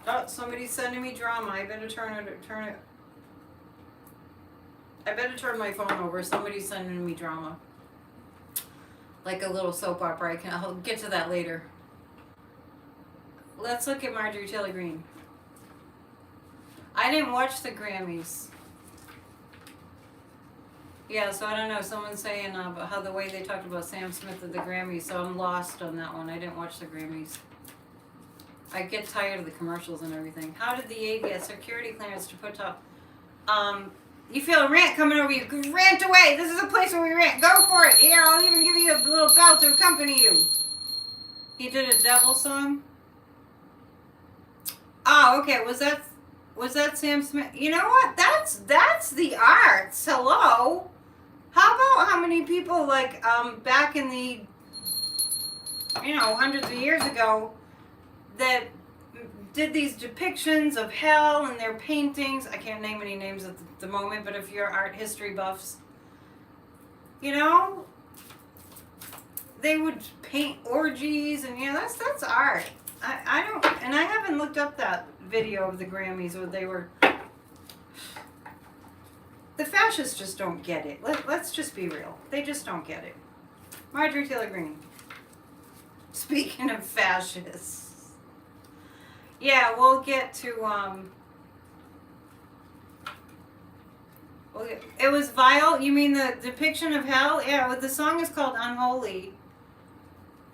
Oh, somebody's sending me drama. I better turn it. I better turn my phone over. Somebody's sending me drama. Like a little soap opera. I'll get to that later. Let's look at Marjorie Taylor Greene. I didn't watch the Grammys. Yeah, so I don't know. Someone's saying about how the way they talked about Sam Smith at the Grammys, so I'm lost on that one. I didn't watch the Grammys. I get tired of the commercials and everything. How did the aide get security clearance to put up? You feel a rant coming over you. Rant away. This is a place where we rant. Go for it. Here, I'll even give you a little bell to accompany you. He did a devil song? Oh, okay. Was that Sam Smith? You know what? That's the arts. Hello. How about how many people like back in the hundreds of years ago that did these depictions of hell in their paintings. I can't name any names at the moment, but if you're art history buffs, they would paint orgies, and that's art. I don't, and I haven't looked up that video of the Grammys where they were. The fascists just don't get it. Let's just be real. They just don't get it. Marjorie Taylor Greene. Speaking of fascists. Yeah, we'll get to, it was vile? You mean the depiction of hell? Yeah, the song is called Unholy.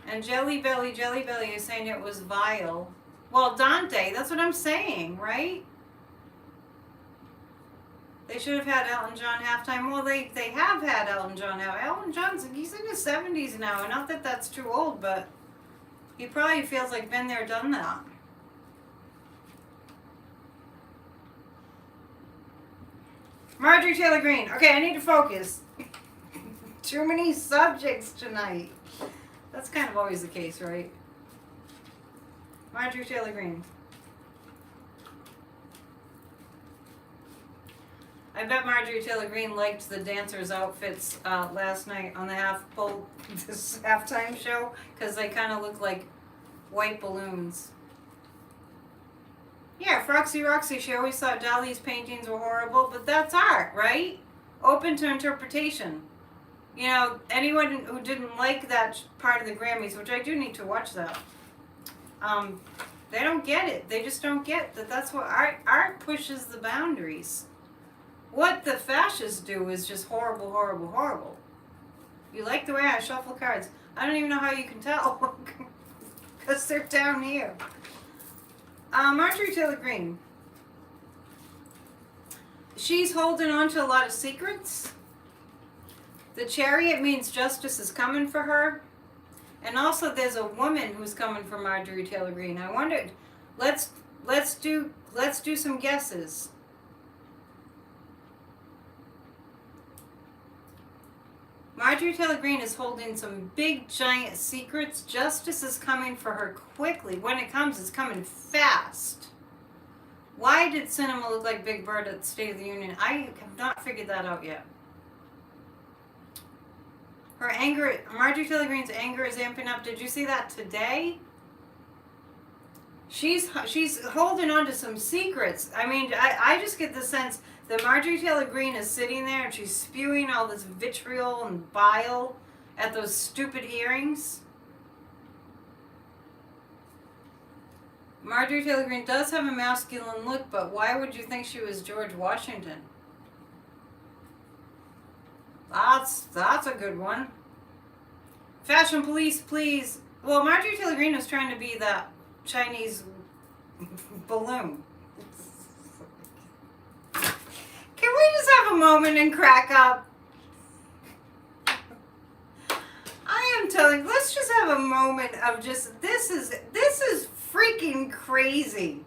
And Jelly Belly is saying it was vile. Well, Dante, that's what I'm saying, right? They should have had Elton John halftime. Well, they have had Elton John now. Elton John's, he's in his 70s now. And not that that's too old, but he probably feels like been there, done that. Marjorie Taylor Greene. Okay, I need to focus. Too many subjects tonight. That's kind of always the case, right? Marjorie Taylor Greene. I bet Marjorie Taylor Greene liked the dancers' outfits last night on the this halftime show because they kind of look like white balloons. Yeah, Froxy Roxy, she always thought Dali's paintings were horrible, but that's art, right? Open to interpretation. Anyone who didn't like that part of the Grammys, which I do need to watch that, they don't get it. They just don't get that that's what art pushes the boundaries. What the fascists do is just horrible, horrible, horrible. You like the way I shuffle cards? I don't even know how you can tell because they're down here. Marjorie Taylor Greene. She's holding on to a lot of secrets. The chariot means justice is coming for her. And also there's a woman who's coming for Marjorie Taylor Greene. I wondered, let's do some guesses. Marjorie Taylor Greene is holding some big, giant secrets. Justice is coming for her quickly. When it comes, it's coming fast. Why did Sinema look like Big Bird at the State of the Union? I have not figured that out yet. Her anger, Marjorie Taylor Greene's anger is amping up. Did you see that today? She's holding on to some secrets. I mean, I just get the sense that Marjorie Taylor Greene is sitting there and she's spewing all this vitriol and bile at those stupid hearings. Marjorie Taylor Greene does have a masculine look, but why would you think she was George Washington? That's a good one. Fashion police, please. Well, Marjorie Taylor Greene was trying to be that Chinese balloon. Can we just have a moment and crack up? I am telling, let's just have a moment of just, this is freaking crazy.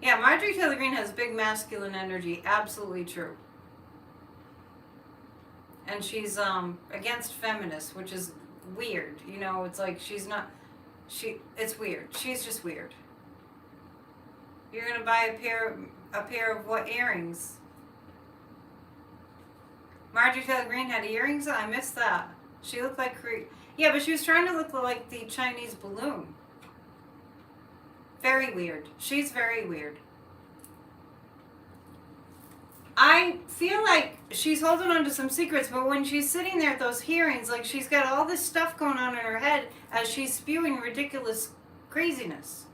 Yeah, Marjorie Taylor Greene has big masculine energy, absolutely true. And she's against feminists, which is weird. You know, it's like it's weird. She's just weird. You're gonna buy a pair of what earrings? Marjorie Taylor Greene had earrings? I missed that. She looked like yeah, but she was trying to look like the Chinese balloon. Very weird. She's very weird. I feel like she's holding on to some secrets, but when she's sitting there at those hearings, like she's got all this stuff going on in her head as she's spewing ridiculous craziness.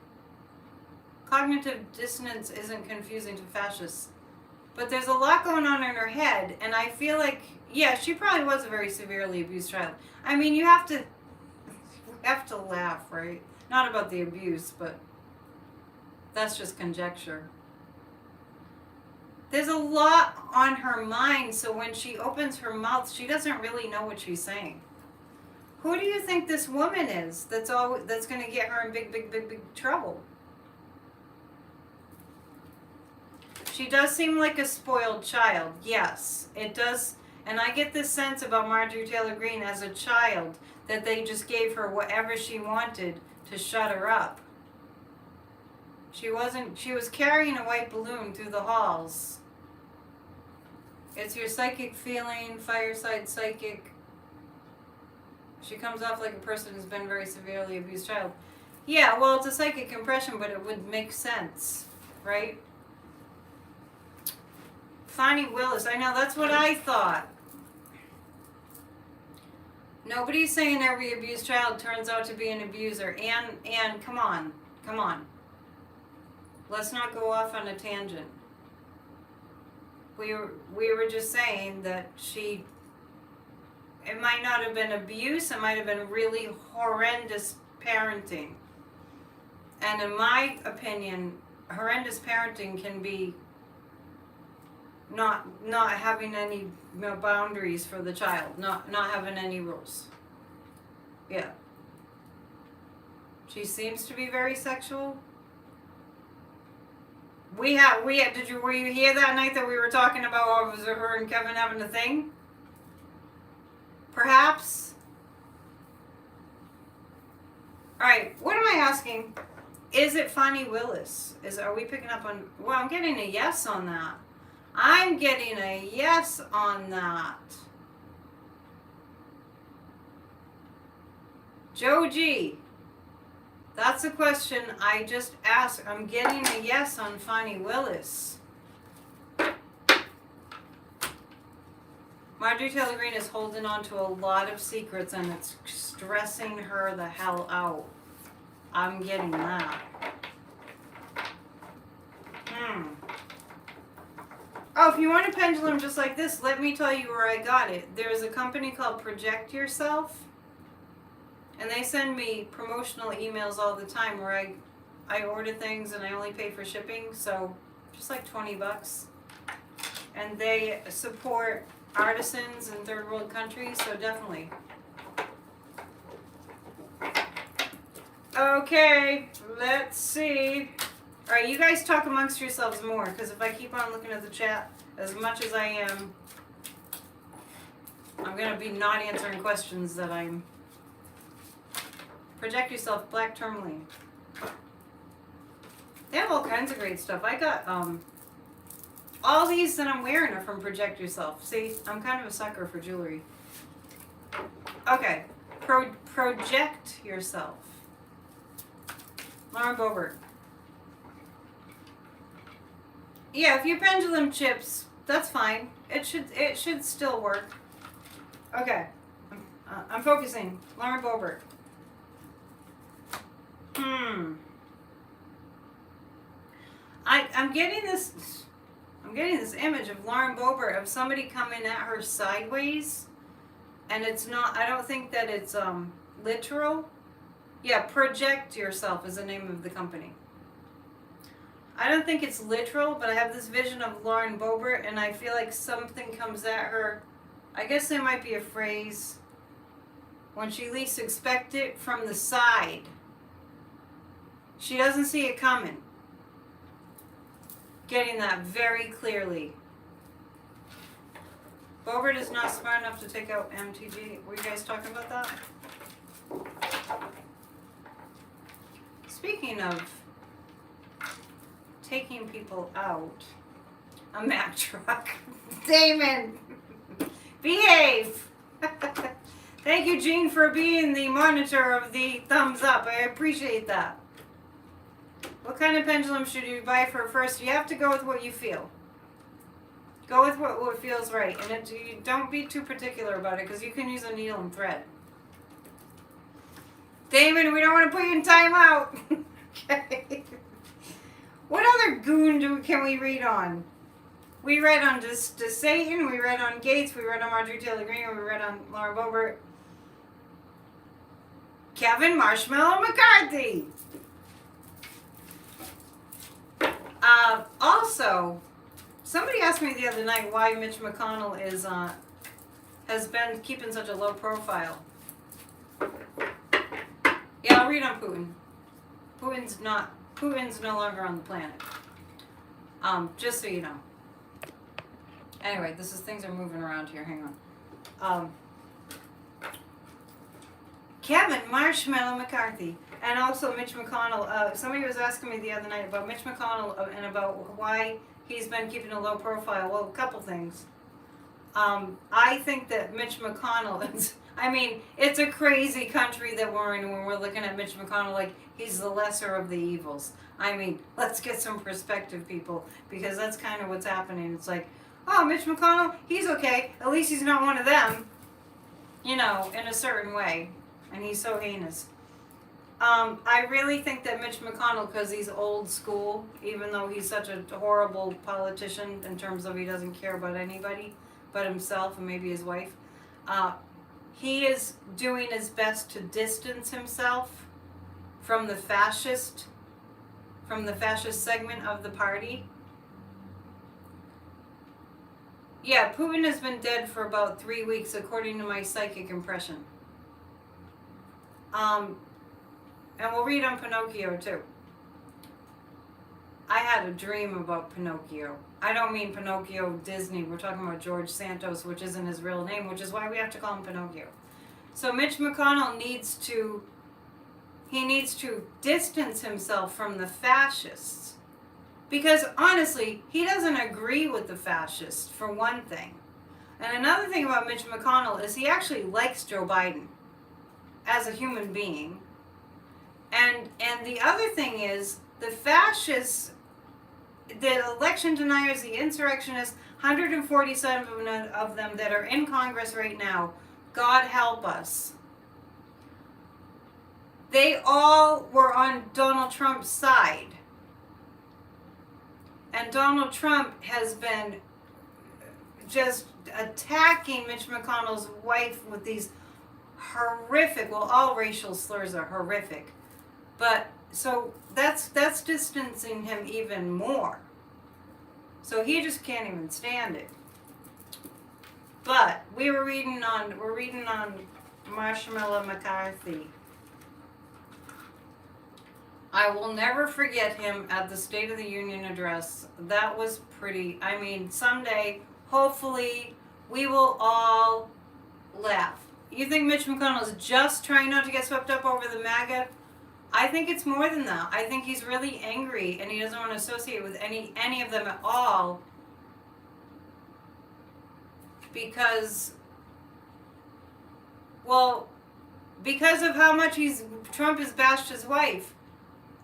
Cognitive dissonance isn't confusing to fascists. But there's a lot going on in her head, and I feel like, yeah, she probably was a very severely abused child. I mean, you have to laugh, right? Not about the abuse, but that's just conjecture. There's a lot on her mind, so when she opens her mouth, she doesn't really know what she's saying. Who do you think this woman is that's going to get her in big trouble? She does seem like a spoiled child. Yes, it does. And I get this sense about Marjorie Taylor Greene as a child, that they just gave her whatever she wanted to shut her up. She was carrying a white balloon through the halls. It's your psychic feeling, fireside psychic. She comes off like a person who's been a very severely abused child. Yeah, well, it's a psychic impression, but it would make sense, right? Fani Willis, I know, that's what I thought. Nobody's saying every abused child turns out to be an abuser. And come on. Let's not go off on a tangent. We were just saying that it might not have been abuse, it might have been really horrendous parenting. And in my opinion, horrendous parenting can be not having any boundaries for the child, not having any rules. Yeah. She seems to be very sexual. Were you here that night that we were talking about was her and Kevin having a thing? Perhaps. All right, what am I asking? Is it Fani Willis? Are we picking up on? Well, I'm getting a yes on that. I'm getting a yes on that. Joe G. That's a question I just asked. I'm getting a yes on Fani Willis. Marjorie Taylor Greene is holding on to a lot of secrets and it's stressing her the hell out. I'm getting that. Oh, if you want a pendulum just like this, let me tell you where I got it. There's a company called Project Yourself. And they send me promotional emails all the time where I order things and I only pay for shipping, so just like $20. And they support artisans in third world countries, so definitely. Okay, let's see. All right, you guys talk amongst yourselves more, because if I keep on looking at the chat as much as I am, I'm going to be not answering questions that I'm... Project yourself, black tourmaline. They have all kinds of great stuff. I got, all these that I'm wearing are from Project Yourself. See, I'm kind of a sucker for jewelry. Okay, project yourself. Lauren Boebert. Yeah, if you pendulum chips, that's fine. It should still work. Okay, I'm focusing. Lauren Boebert. I'm getting this image of Lauren Boebert of somebody coming at her sideways, and it's not. I don't think that it's literal. Yeah, Project Yourself is the name of the company. I don't think it's literal, but I have this vision of Lauren Boebert, and I feel like something comes at her. I guess there might be a phrase, when she least expects it, from the side. She doesn't see it coming. Getting that very clearly. Boebert is not smart enough to take out MTG. Were you guys talking about that? Speaking of taking people out, a Mack truck. Damon! Behave! Thank you, Jean, for being the monitor of the thumbs up. I appreciate that. What kind of pendulum should you buy for first? You have to go with what you feel. Go with what feels right. And you don't be too particular about it, because you can use a needle and thread. Damon, we don't want to put you in timeout. Okay. What other goon can we read on? We read on Satan, we read on Gates, we read on Marjorie Taylor Greene, we read on Lauren Boebert. Kevin Marshmallow McCarthy. Also, somebody asked me the other night why Mitch McConnell has been keeping such a low profile. Yeah, I'll read on Putin. Putin's no longer on the planet. Just so you know. Anyway, things are moving around here. Hang on. Kevin Marshmallow McCarthy. And also Mitch McConnell. Somebody was asking me the other night about Mitch McConnell and about why he's been keeping a low profile. Well, a couple things. I think that Mitch McConnell is... I mean, it's a crazy country that we're in when we're looking at Mitch McConnell like he's the lesser of the evils. I mean, let's get some perspective, people, because that's kind of what's happening. It's like, oh, Mitch McConnell, he's okay. At least he's not one of them, in a certain way. And he's so heinous. I really think that Mitch McConnell, because he's old school, even though he's such a horrible politician in terms of he doesn't care about anybody but himself and maybe his wife, he is doing his best to distance himself from the fascist segment of the party. Yeah, Putin has been dead for about 3 weeks, according to my psychic impression. And we'll read on Pinocchio, too. I had a dream about Pinocchio. I don't mean Pinocchio Disney. We're talking about George Santos, which isn't his real name, which is why we have to call him Pinocchio. So Mitch McConnell needs to distance himself from the fascists. Because, honestly, he doesn't agree with the fascists, for one thing. And another thing about Mitch McConnell is he actually likes Joe Biden as a human being. And the other thing is, the fascists, the election deniers, the insurrectionists, 147 of them that are in Congress right now, God help us. They all were on Donald Trump's side. And Donald Trump has been just attacking Mitch McConnell's wife with these horrific, well, all racial slurs are horrific. But, so that's distancing him even more. So he just can't even stand it. But we're reading on Marshmallow McCarthy. I will never forget him at the State of the Union address. That was pretty, someday, hopefully, we will all laugh. You think Mitch McConnell is just trying not to get swept up over the MAGA? I think it's more than that. I think he's really angry and he doesn't want to associate with any of them at all because, well, because of how much Trump has bashed his wife.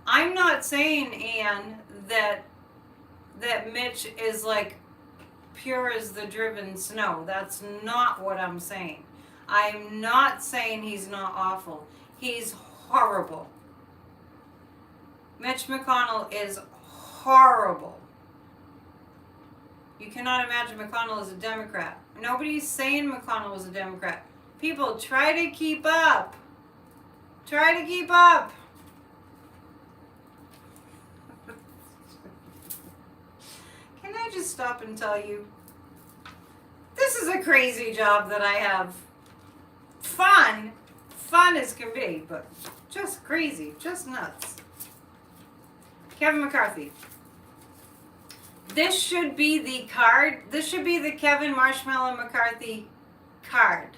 I'm not saying, Anne, that Mitch is like pure as the driven snow. That's not what I'm saying. I'm not saying he's not awful. He's horrible. Mitch McConnell is horrible. You cannot imagine McConnell as a Democrat. Nobody's saying McConnell was a Democrat. People, try to keep up. Try to keep up. Can I just stop and tell you? This is a crazy job that I have. Fun as can be, but just crazy, just nuts. Kevin McCarthy. This should be the card. This should be the Kevin Marshmallow McCarthy card.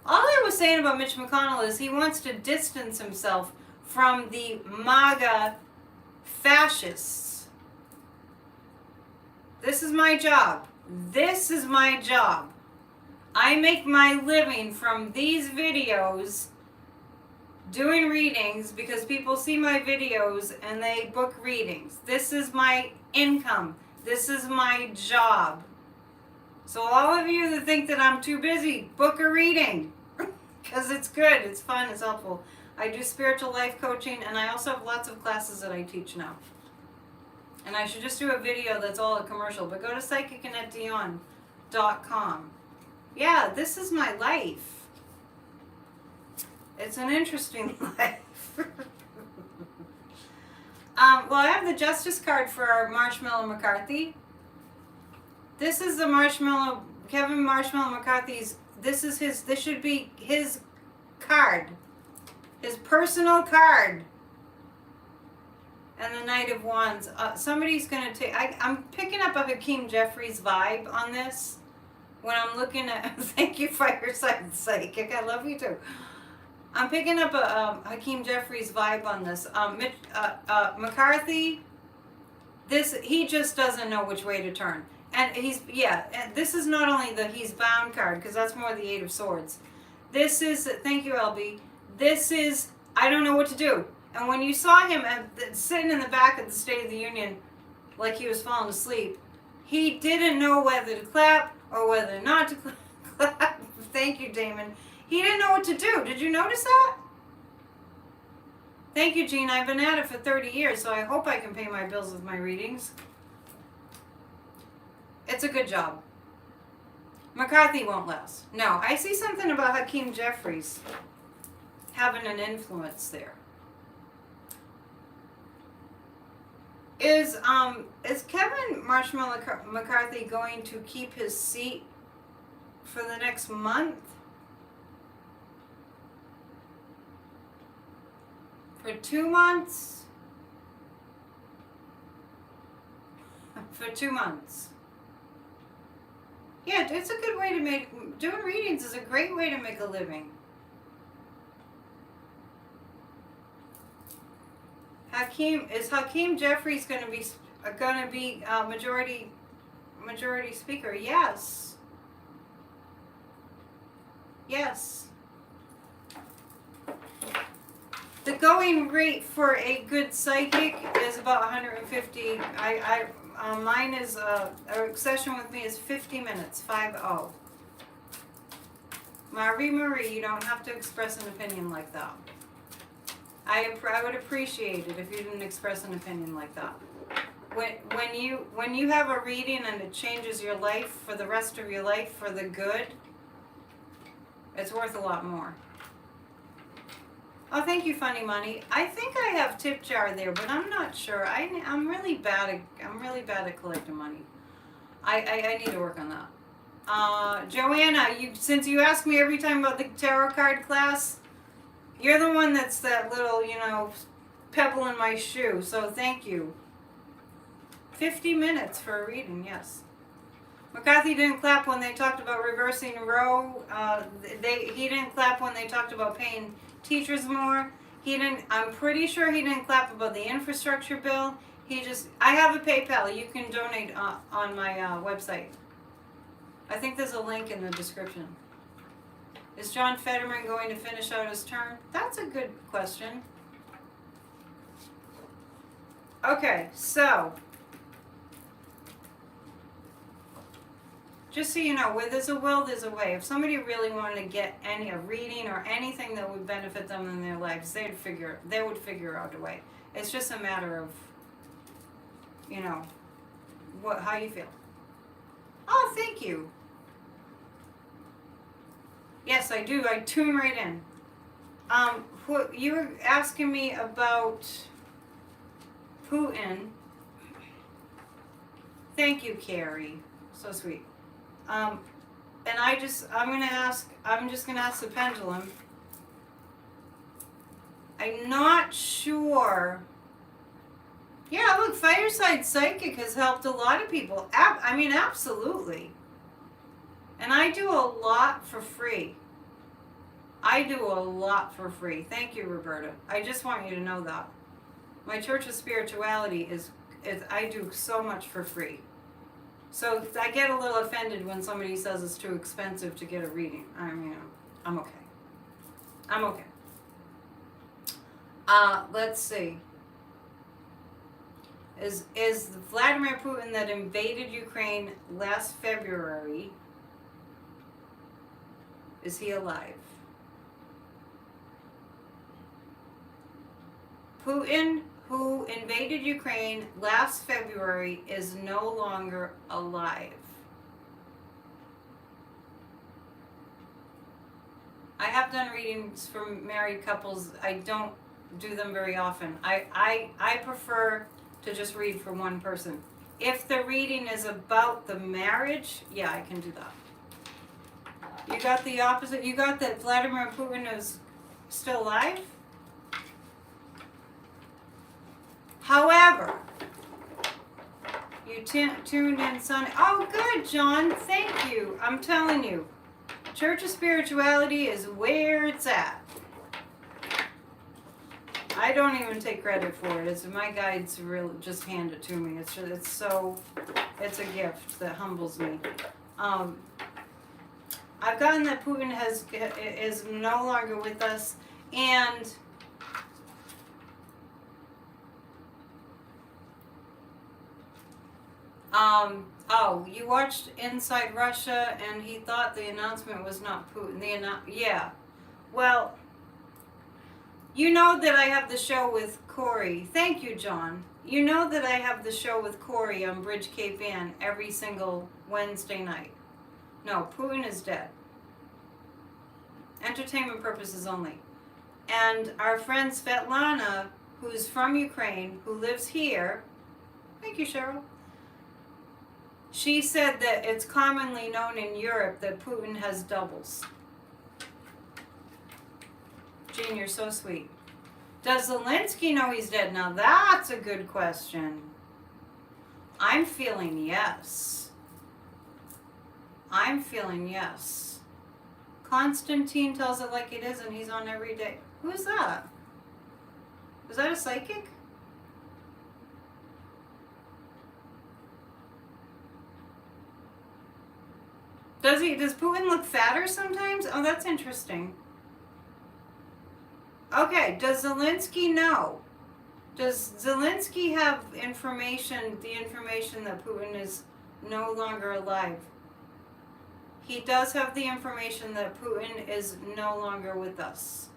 All I was saying about Mitch McConnell is he wants to distance himself from the MAGA fascists. This is my job. This is my job. I make my living from these videos doing readings because people see my videos and they book readings. This is my income. This is my job. So all of you that think that I'm too busy, book a reading because it's good, it's fun, it's helpful. I do spiritual life coaching and I also have lots of classes that I teach now. And I should just do a video that's all a commercial, but go to psychicannetdion.com. Yeah, this is my life. It's an interesting life. Well, I have the Justice card for our Marshmallow McCarthy. This is the Kevin Marshmallow McCarthy's, this should be his card. His personal card. And the Knight of Wands. Somebody's going to take, I'm picking up a Hakeem Jeffries vibe on this. When I'm looking at, thank you, Fireside Psychic, I love you too. I'm picking up a Hakeem Jeffries vibe on this. McCarthy, he just doesn't know which way to turn. And and this is not only the he's bound card, because that's more the Eight of Swords. This is, thank you, LB, this is, I don't know what to do. And when you saw him sitting in the back of the State of the Union, like he was falling asleep, he didn't know whether to clap or whether not to clap. Thank you, Damon. He didn't know what to do. Did you notice that? Thank you, Jean. I've been at it for 30 years, so I hope I can pay my bills with my readings. It's a good job. McCarthy won't last. No, I see something about Hakeem Jeffries having an influence there. Is Kevin Marshmallow McCarthy going to keep his seat for the next month? For 2 months? For 2 months. Yeah, it's a good way to doing readings is a great way to make a living. Hakeem Jeffries going to be majority speaker? Yes. Yes. The going rate for a good psychic is about 150. Mine is a session with me is 50 minutes. 50. Marie, you don't have to express an opinion like that. I would appreciate it if you didn't express an opinion like that. When you have a reading and it changes your life for the rest of your life for the good, it's worth a lot more. Oh, thank you, Funny Money. I think I have tip jar there, but I'm not sure. I'm really bad at collecting money. I need to work on that. Joanna, since you ask me every time about the tarot card class, you're the one that's that little, pebble in my shoe. So thank you. 50 minutes for a reading, yes. McCarthy didn't clap when they talked about reversing Roe. He didn't clap when they talked about paying teachers more. He didn't. I'm pretty sure he didn't clap about the infrastructure bill. I have a PayPal. You can donate on my website. I think there's a link in the description. Is John Fetterman going to finish out his term? That's a good question. Okay, so just so you know, where there's a will, there's a way. If somebody really wanted to get a reading or anything that would benefit them in their lives, they would figure out a way. It's just a matter of, how you feel. Oh, thank you. Yes, I do. I tune right in. You were asking me about Putin. Thank you, Carrie. So sweet. And I'm just gonna ask the pendulum. I'm not sure. Yeah, look, Fireside Psychic has helped a lot of people. Absolutely. And I do a lot for free. Thank you, Roberta. I just want you to know that. My Church of Spirituality is I do so much for free. So I get a little offended when somebody says it's too expensive to get a reading. I'm okay. Let's see. Is Vladimir Putin that invaded Ukraine last February, is he alive? Putin, who invaded Ukraine last February, is no longer alive. I have done readings for married couples. I don't do them very often. I prefer to just read for one person. If the reading is about the marriage, yeah, I can do that. You got the opposite. You got that Vladimir Putin is still alive? However, you tuned in Sunday. Oh, good, John. Thank you. I'm telling you, Church of Spirituality is where it's at. I don't even take credit for it. It's my guides just hand it to me. It's a gift that humbles me. I've gotten that Putin is no longer with us, and you watched Inside Russia, and he thought the announcement was not Putin. Yeah. Well, you know that I have the show with Corey. Thank you, John. You know that I have the show with Corey on Bridge Cape Ann every single Wednesday night. No, Putin is dead. Entertainment purposes only. And our friend Svetlana, who's from Ukraine, who lives here, thank you, Cheryl. She said that it's commonly known in Europe that Putin has doubles. Jean, you're so sweet. Does Zelensky know he's dead? Now that's a good question. I'm feeling yes. Constantine tells it like it is, and he's on every day. Who is that? Is that a psychic? Does Putin look fatter sometimes? Oh, that's interesting. Okay, does Zelensky know? Does Zelensky have the information that Putin is no longer alive? He does have the information that Putin is no longer with us.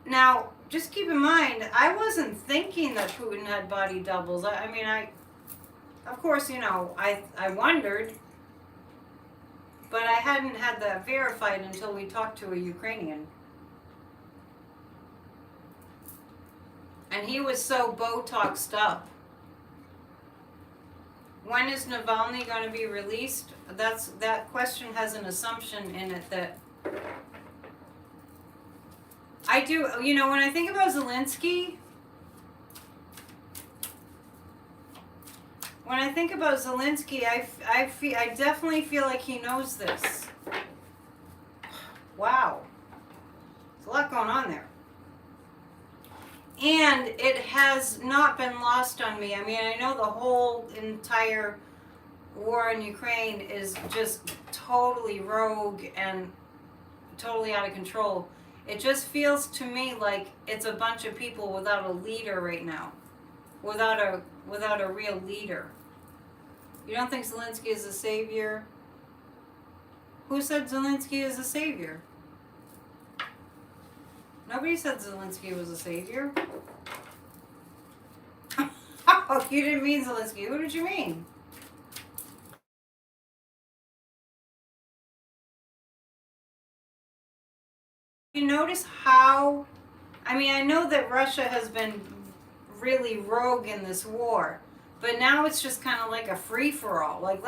Now, just keep in mind, I wasn't thinking that Putin had body doubles. Of course, I wondered, but I hadn't had that verified until we talked to a Ukrainian. And he was so Botoxed up. When is Navalny going to be released? That question has an assumption in it that I do. When I think about Zelensky, when I think about Zelensky, I definitely feel like he knows this. Wow. There's a lot going on there. And it has not been lost on me. I mean, I know the whole entire war in Ukraine is just totally rogue and totally out of control. It just feels to me like it's a bunch of people without a leader right now. Without a real leader. You don't think Zelensky is a savior? Who said Zelensky is a savior? Nobody said Zelensky was a savior. Oh, you didn't mean Zelensky. Who did you mean? You notice how, I mean, I know that Russia has been really rogue in this war, but now it's just kind of like a free-for-all. Like,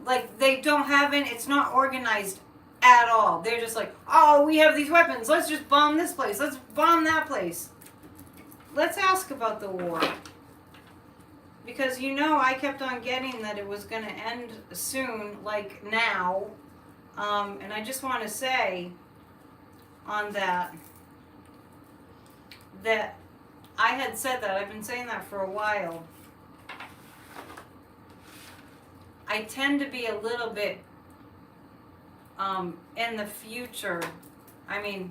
like, they don't have it, it's not organized at all. They're just like, oh, we have these weapons, let's just bomb this place, let's bomb that place. Let's ask about the war. Because I kept on getting that it was going to end soon, like now. And I just want to say on that I had said that. I've been saying that for a while. I tend to be a little bit in the future. I mean,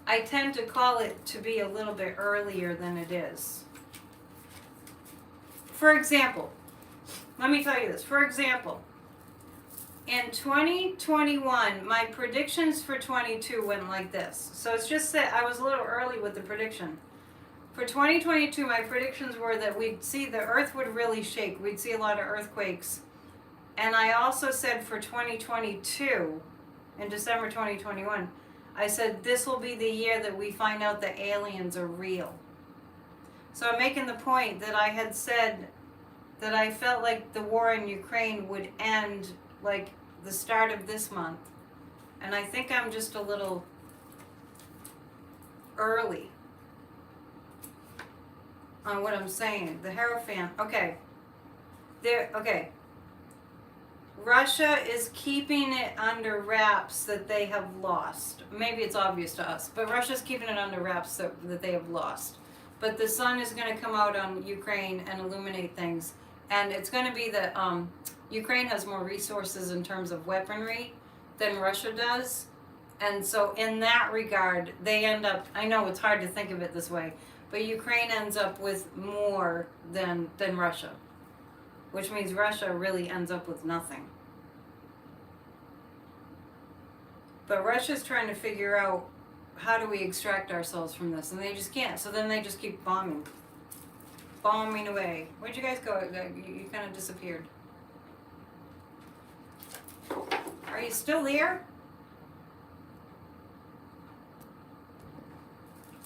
I tend to call it to be a little bit earlier than it is. For example, let me tell you this. For example, in 2021, my predictions for 22 went like this. So it's just that I was a little early with the prediction. For 2022, my predictions were that we'd see the earth would really shake. We'd see a lot of earthquakes. And I also said for 2022, in December 2021, I said this will be the year that we find out that aliens are real. So I'm making the point that I had said that I felt like the war in Ukraine would end like the start of this month. And I think I'm just a little early on what I'm saying. The Hierophant. Okay. Okay. Russia is keeping it under wraps that they have lost. Maybe it's obvious to us, but Russia's keeping it under wraps that they have lost. But the sun is going to come out on Ukraine and illuminate things. And it's going to be that Ukraine has more resources in terms of weaponry than Russia does. And so in that regard, they end up, I know it's hard to think of it this way, but Ukraine ends up with more than Russia. Which means Russia really ends up with nothing. But Russia's trying to figure out how do we extract ourselves from this, and they just can't. So then they just keep bombing away. Where'd you guys go? You kind of disappeared. Are you still there?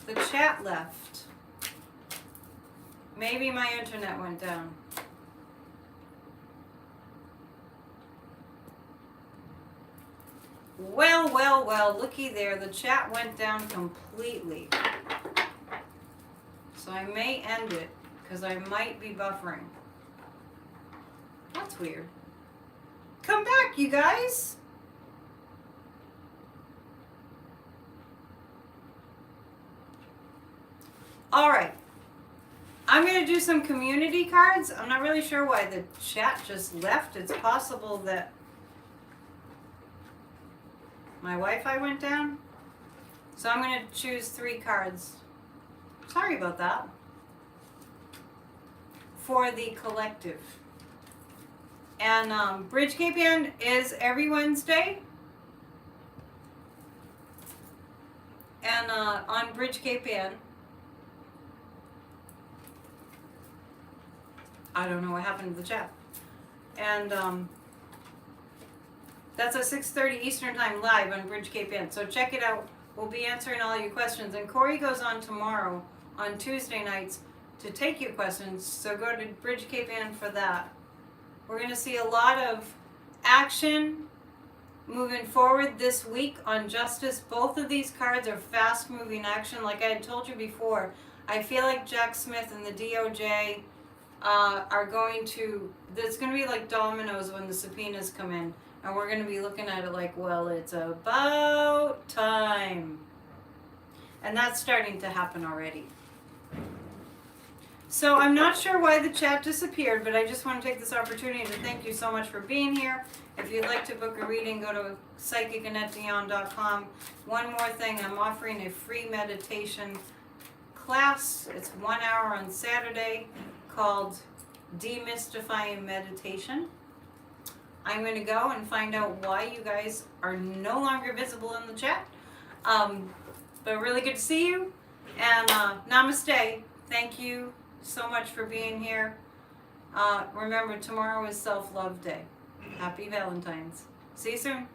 The chat left. Maybe my internet went down. Well, looky there. The chat went down completely. So I may end it, because I might be buffering. That's weird. Come back, you guys! Alright. I'm going to do some community cards. I'm not really sure why the chat just left. It's possible that my Wi-Fi went down. So I'm going to choose 3 cards. Sorry about that. For the collective. And Bridge Cape Ann is every Wednesday. And on Bridge Cape Ann, I don't know what happened to the chat. And that's at 6:30 Eastern Time live on Bridge Cape Ann. So check it out. We'll be answering all your questions. And Corey goes on tomorrow on Tuesday nights to take your questions. So go to Bridge Cape Ann for that. We're going to see a lot of action moving forward this week on justice. Both of these cards are fast moving action. Like I had told you before, I feel like Jack Smith and the DOJ are going to, it's going to be like dominoes when the subpoenas come in. And we're going to be looking at it like, well, it's about time. And that's starting to happen already. So I'm not sure why the chat disappeared, but I just want to take this opportunity to thank you so much for being here. If you'd like to book a reading, go to psychicannetbeyond.com. One more thing, I'm offering a free meditation class. It's 1 hour on Saturday called Demystifying Meditation. I'm going to go and find out why you guys are no longer visible in the chat. But really good to see you. And namaste. Thank you so much for being here. Remember, tomorrow is Self-Love Day. Happy Valentine's. See you soon.